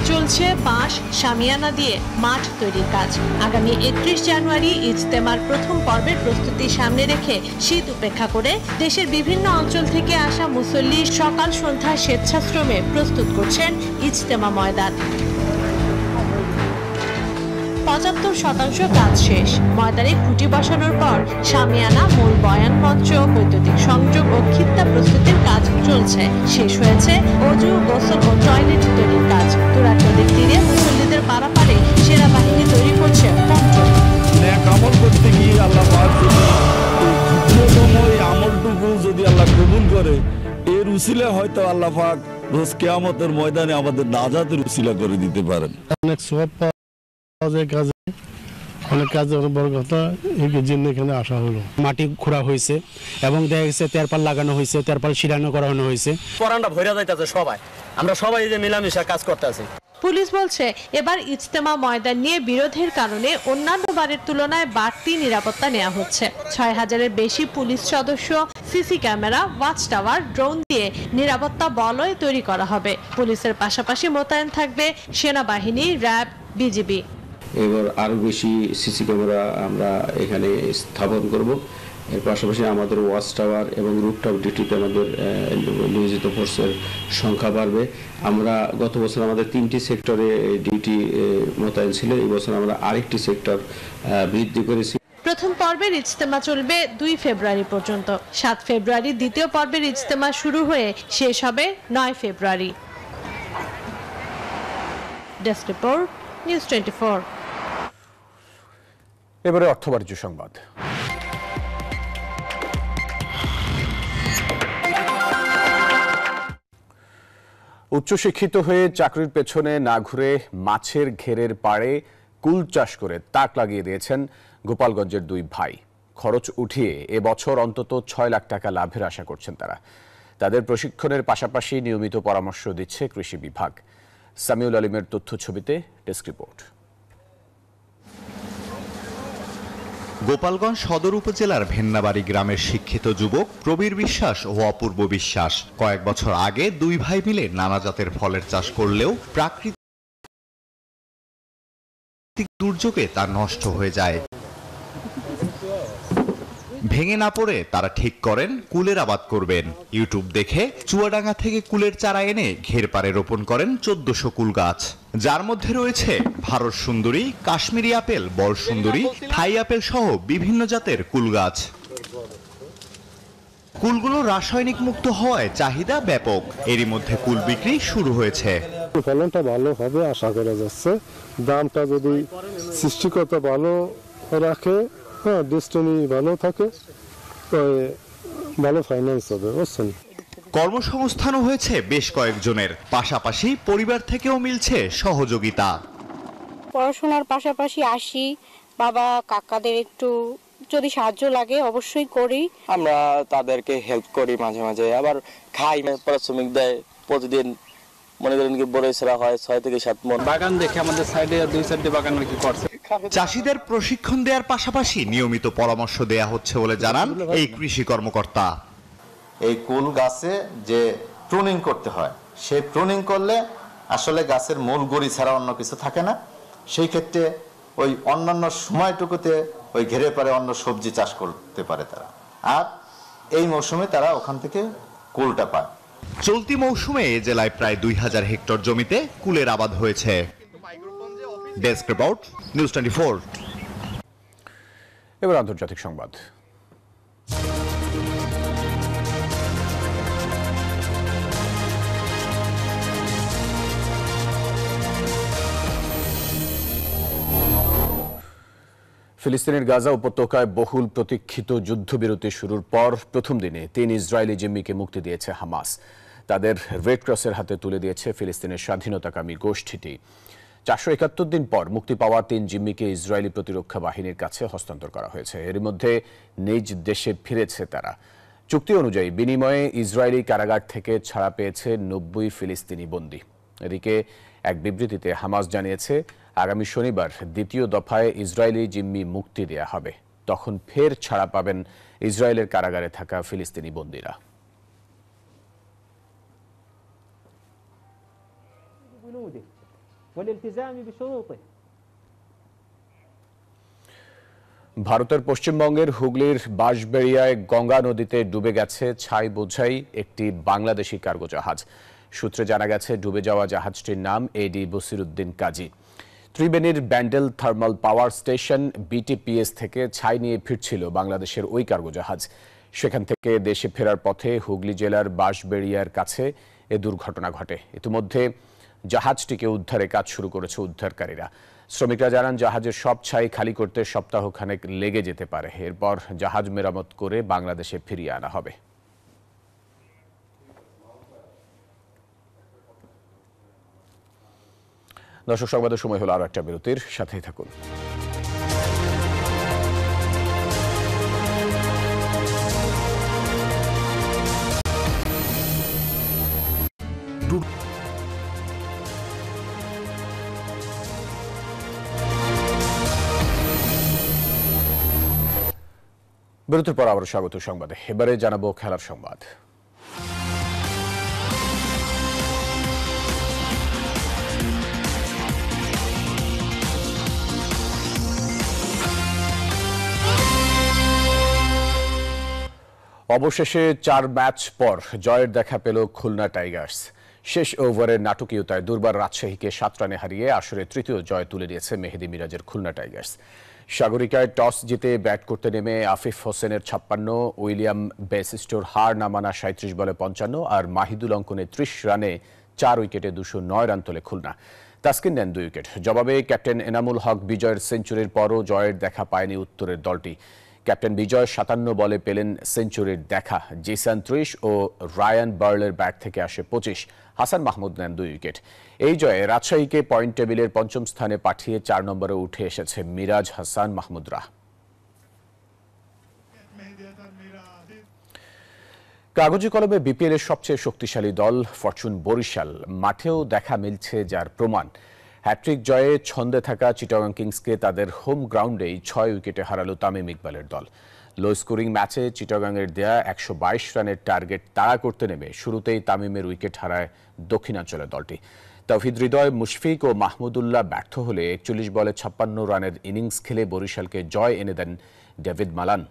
চলছে বাঁশ শামিয়ানা দিয়ে মাঠ তৈরির কাজ। আগামী ৩১ জানুয়ারি ইজতেমার প্রথম পর্বের প্রস্তুতি সামনে রেখে শীত উপেক্ষা করে দেশের বিভিন্ন অঞ্চল থেকে আসা মুসল্লি সকাল সন্ধ্যা স্বেচ্ছাশ্রমে প্রস্তুত করছেন ইজতেমা ময়দান। ৭৫% কাজ শেষ। ময়দানে খুঁটি বসানোর পর শামিয়ানা, মূল বয়ান মঞ্চ, বৈদ্যুতিক সংযোগ ও খিত্তা প্রস্তুতির কাজ চলছে। শেষ হয়েছে অজু, গোসল ও টয়লেট তৈরির কাজ। তুরাগ নদীর তীরে মুসল্লিদের পারাপারে সেনাবাহিনী তৈরি করছে পঞ্চম। আমল করতে গিয়ে আল্লাহ আমলটুকু যদি আল্লাহ কবুল করে, এর উসিলা হয়তো আল্লাহ পাক রোজ কিয়ামতের ময়দানে আমাদের নাজাতের উসিলা করে দিতে পারেন। অনেক সওয়াব কাজে অনেক কাজে অনেক বড় কথা, এই জন্য এখানে আসা হলো। মাটি খোঁড়া হয়েছে এবং দেখা গেছে তেরপাল লাগানো হয়েছে, তেরপাল শিরানো করানো হয়েছে। পরানটা ভইরা যাইতাছে সবাই, আমরা সবাই যে মিলামিশা কাজ করতেছি। পুলিশ বলছে, এবার ইজতেমা ময়দান নিয়ে বিরোধের কারণে অন্যান্য বারের তুলনায় বাড়তি নিরাপত্তা নেওয়া হচ্ছে। ৬,০০০-এর বেশি পুলিশ সদস্য, CC camera, watch tower, drone দিয়ে নিরাপত্তা বলয় তৈরি করা হবে। পুলিশের পাশাপাশি মোতায়েন থাকবে সেনাবাহিনী, র্যাব, বিজিবি। এবার আরো বেশি সিসি ক্যামেরা আমরা এখানে স্থাপন করব। এর পাশাপাশি আমাদের ওয়াচ টাওয়ার এবং রুফটপ ডিউটিতে আমাদের নিয়োজিত ফোর্সের সংখ্যা বাড়বে। আমরা গত বছর আমাদের 3টি সেক্টরে ডিউটি মোতায়েন ছিল, এই বছর আমরা আরেকটি সেক্টর বৃদ্ধি করেছি। প্রথম পর্বের ইজতেমা চলবে 2 ফেব্রুয়ারি পর্যন্ত। 7 ফেব্রুয়ারি দ্বিতীয় পর্বের ইজতেমা শুরু হয়ে শেষ হবে 9 ফেব্রুয়ারি। Desk report, news 24। এবারে অর্থ বাণিজ্য সংবাদ। উচ্চশিক্ষিত হয়ে চাকরির পেছনে না ঘুরে মাছের ঘেরের পাড়ে কুল চাষ করে তাক লাগিয়ে দিয়েছেন গোপালগঞ্জের 2 ভাই। খরচ উঠিয়ে এবছর অন্তত 6 লাখ টাকা লাভের আশা করছেন তারা। তাদের প্রশিক্ষণের পাশাপাশি নিয়মিত পরামর্শ দিচ্ছে কৃষি বিভাগ। সামিউল আলিমের তথ্য ছবিতে ডেস্ক রিপোর্ট। গোপালগঞ্জ সদর উপজেলার ভেন্নাবাড়ি গ্রামের শিক্ষিত যুবক প্রবীর বিশ্বাস ও অপূর্ব বিশ্বাস কয়েক বছর আগে 2 ভাই মিলে নানা জাতের ফলের চাষ করলেও প্রাকৃতিক দুর্যোগে তা নষ্ট হয়ে যায়। ভেঙে না পড়ে তারা ঠিক করেন কুলের আবাদ করবেন। ইউটিউব দেখে চুয়াডাঙ্গা থেকে কুলের চারা এনে ঘের পাড়ে রোপণ করেন 1400 কুল গাছ, যার মধ্যে রয়েছে ভারত সুন্দরী, কাশ্মীরি আপেল, বল সুন্দরী, থাই আপেল সহ বিভিন্ন জাতের কুল গাছ। কুলগুলো রাসায়নিক মুক্ত হওয়ায় চাহিদা ব্যাপক। এরই মধ্যে কুল বিক্রি শুরু হয়েছে। ফলনটা ভালো হবে আশা করা যাচ্ছে। দামটা যদি সৃষ্টিকর্তা ভালো রাখে, ডিস্টেন্স ভালো থাকে, তো ভালো ফাইন্যান্স হবে, বুঝছেন। কর্মসংস্থানও হয়েছে বেশ কয়েকজনের, পাশাপাশি পরিবার থেকেও মিলছে সহযোগিতা। পড়াশোনার পাশাপাশি আসি, বাবা কাকাদের একটু যদি সাহায্য লাগে অবশ্যই করি। আমরা তাদেরকে হেল্প করি মাঝে মাঝে, আবার খাই। পারিশ্রমিক দেয় প্রতিদিন, মনে করেন কি বড় সেরা হয় 6 থেকে 7 মণ। বাগান দেখে আমাদের সাইডে 2-4টি বাগান কি করছে। চাষিদের প্রশিক্ষণ দেওয়ার পাশাপাশি নিয়মিত পরামর্শ দেয়া হচ্ছে বলে জানান এই কৃষি কর্মকর্তা। এই কুল গাছে যে প্রুনিং করতে হয়, সেই প্রুনিং করলে আসলে গাছের মূল গড়ি ছাড়া অন্য কিছু থাকে না। সেই ক্ষেত্রে ওই অন্যান্য সময়টুকুতে ওই ঘেরে পারে অন্য সবজি চাষ করতে পারে তারা, আর এই মৌসুমে তারা ওখান থেকে কুলটা পায়। চলতি মৌসুমে এ জেলায় প্রায় 2000 হেক্টর জমিতে কুলের আবাদ হয়েছে। Desk report, news 24। এবার আন্তর্জাতিক সংবাদ। ফিলিস্তিনের গাজা উপত্যকায় বহুল প্রতীক্ষিত যুদ্ধবিরতি শুরুর পর প্রথম দিনে 3 ইসরায়েলি জিম্মিকে মুক্তি দিয়েছে হামাস। তাদের রেড ক্রসের হাতে তুলে দিয়েছে ফিলিস্তিনের স্বাধীনতাকামী গোষ্ঠীটি। 471 দিন পর মুক্তি পাওয়া 3 জিম্মিকে ইসরায়েলি প্রতিরক্ষা বাহিনীর কাছে হস্তান্তর করা হয়েছে। এর মধ্যে নিজ দেশে ফিরেছে তারা। চুক্তি অনুযায়ী বিনিময়ে ইসরায়েলি কারাগার থেকে ছাড়া পেয়েছে 90 ফিলিস্তিনি বন্দী। এদিকে এক বিবৃতিতে হামাস জানিয়েছে, আগামী শনিবার দ্বিতীয় দফায় ইসরায়েলি জিম্মি মুক্তি দেয়া হবে। তখন ফের ছাড়া পাবেন ইসরায়েলের কারাগারে থাকা ফিলিস্তিনি বন্দীরা। ভারতের পশ্চিমবঙ্গের হুগলির বাঁশবেড়িয়ায় গঙ্গা নদীতে ডুবে গেছে ছাই বোঝাই একটি বাংলাদেশি কার্গো জাহাজ। সূত্রে জানা গেছে ডুবে যাওয়া জাহাজটির নাম এডি বসিরুদ্দিন কাজী। ত্রিবেণীর Bandel thermal power station BTPS থেকে ছাই নিয়ে ফিরছিল বাংলাদেশের ওই কার্গো জাহাজ। সেখান থেকে দেশে ফেরার পথে হুগলি জেলার বাঁশবেড়িয়ার কাছে এ দুর্ঘটনা ঘটে। ইতিমধ্যে জাহাজটিকে উদ্ধারে কাজ শুরু করেছে উদ্ধারকারীরা। শ্রমিকরা জানান, জাহাজের সব ছাই খালি করতে সপ্তাহখানেক লেগে যেতে পারে। এরপর জাহাজ মেরামত করে বাংলাদেশে ফিরিয়ে আনা হবে। দর্শক, সংবাদের সময় হলো আরো একটা বিরতির, সাথেই থাকুন। বিরতির পর আবারও স্বাগত সংবাদে। এবারে জানাবো খেলার সংবাদ। অবশেষে 4 ম্যাচ পর জয়ের দেখা পেল খুলনা টাইগার্স। শেষ ওভারের নাটকীয়তায় দুর্বার রাজশাহীকে 7 রানে হারিয়ে আসরে তৃতীয় জয় তুলে নিয়েছে মেহেদী মিরাজের খুলনা টাইগার্স। সাগরিকায় টস জিতে ব্যাট করতে নেমে আফিফ হোসেনের 56, উইলিয়াম বেসিস্টোর হার না মানা 37 বলে 55 আর মাহিদুল অঙ্কনে 30 রানে 4 উইকেটে 209 রান তোলে খুলনা। তাসকিন নেন 2 উইকেট। জবাবে ক্যাপ্টেন এনামুল হক বিজয়ের সেঞ্চুরির পরও জয়ের দেখা পায়নি উত্তরের দলটি। ক্যাপ্টেন বিজয় 57 বলে পেলেন সেঞ্চুরির দেখা। জেসন 30 ও রায়ান বার্লের ব্যাট থেকে আসে 25। হাসান মাহমুদ নেন 2 উইকেট। এই জয়ে রাজশাহীকে পয়েন্ট টেবিলের 5ম স্থানে পাঠিয়ে 4 নম্বরে উঠে এসেছে মিরাজ হাসান মাহমুদরা। কাগজে কলমে বিপিএল এর সবচেয়ে শক্তিশালী দল ফরচুন বরিশাল মাঠেও দেখা মিলছে যার প্রমাণ। হ্যাট্রিক জয়ে ছন্দে থাকা চিটাগং কিংসকে তাদের হোম গ্রাউন্ডেই 6 উইকেটে হারালো তামিম ইকবালের দল। লো স্কোরিং ম্যাচে চিটাগংয়ের দেয়া 122 রানের টার্গেট তাড়া করতে নেমে শুরুতেই তামিমের উইকেট হারায় দক্ষিণাঞ্চলের দলটি। তাওহিদ হৃদয়, মুশফিক ও মাহমুদুল্লাহ ব্যর্থ হলে 41 বলে 56 রানের ইনিংস খেলে বরিশালকে জয় এনে দেন ডেভিড মালান।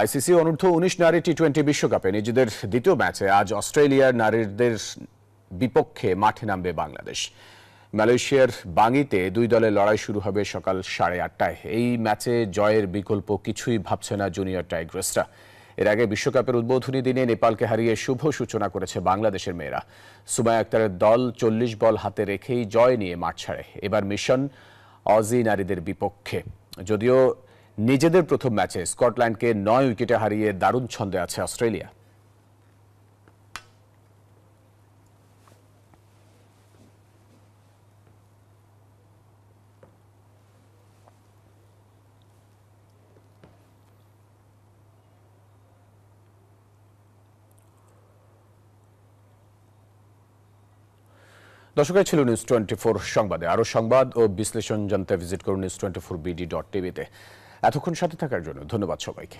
আইসিসি অনূর্ধ্ব 19 নারী টি-20 বিশ্বকাপে নিজেদের দ্বিতীয় ম্যাচে আজ অস্ট্রেলিয়ার নারীদের বিপক্ষে মাঠে নামবে বাংলাদেশ। মালয়েশিয়ার বাঙ্গিতে 2 দলের লড়াই শুরু হবে সকাল 8:30টায়। এই ম্যাচে জয়ের বিকল্প কিছুই ভাবছে না জুনিয়র টাইগ্রেসরা। এর আগে বিশ্বকাপের উদ্বোধনী দিনে নেপালকে হারিয়ে শুভ সূচনা করেছে বাংলাদেশের মেয়েরা। সুমাইয়া আক্তারের দল 40 বল হাতে রেখেই জয় নিয়ে মাঠ ছাড়ে। এবার মিশন অজি নারীদের বিপক্ষে। যদিও নিজেদের প্রথম ম্যাচে স্কটল্যান্ডকে 9 উইকেটে হারিয়ে দারুণ ছন্দে আছে অস্ট্রেলিয়া। দর্শক, ছিল নিউজ 24 সংবাদে। আরো সংবাদ ও বিশ্লেষণ জানতে ভিজিট করুন news24bd.tv-তে। এতক্ষণ সাথে থাকার জন্য ধন্যবাদ সবাইকে।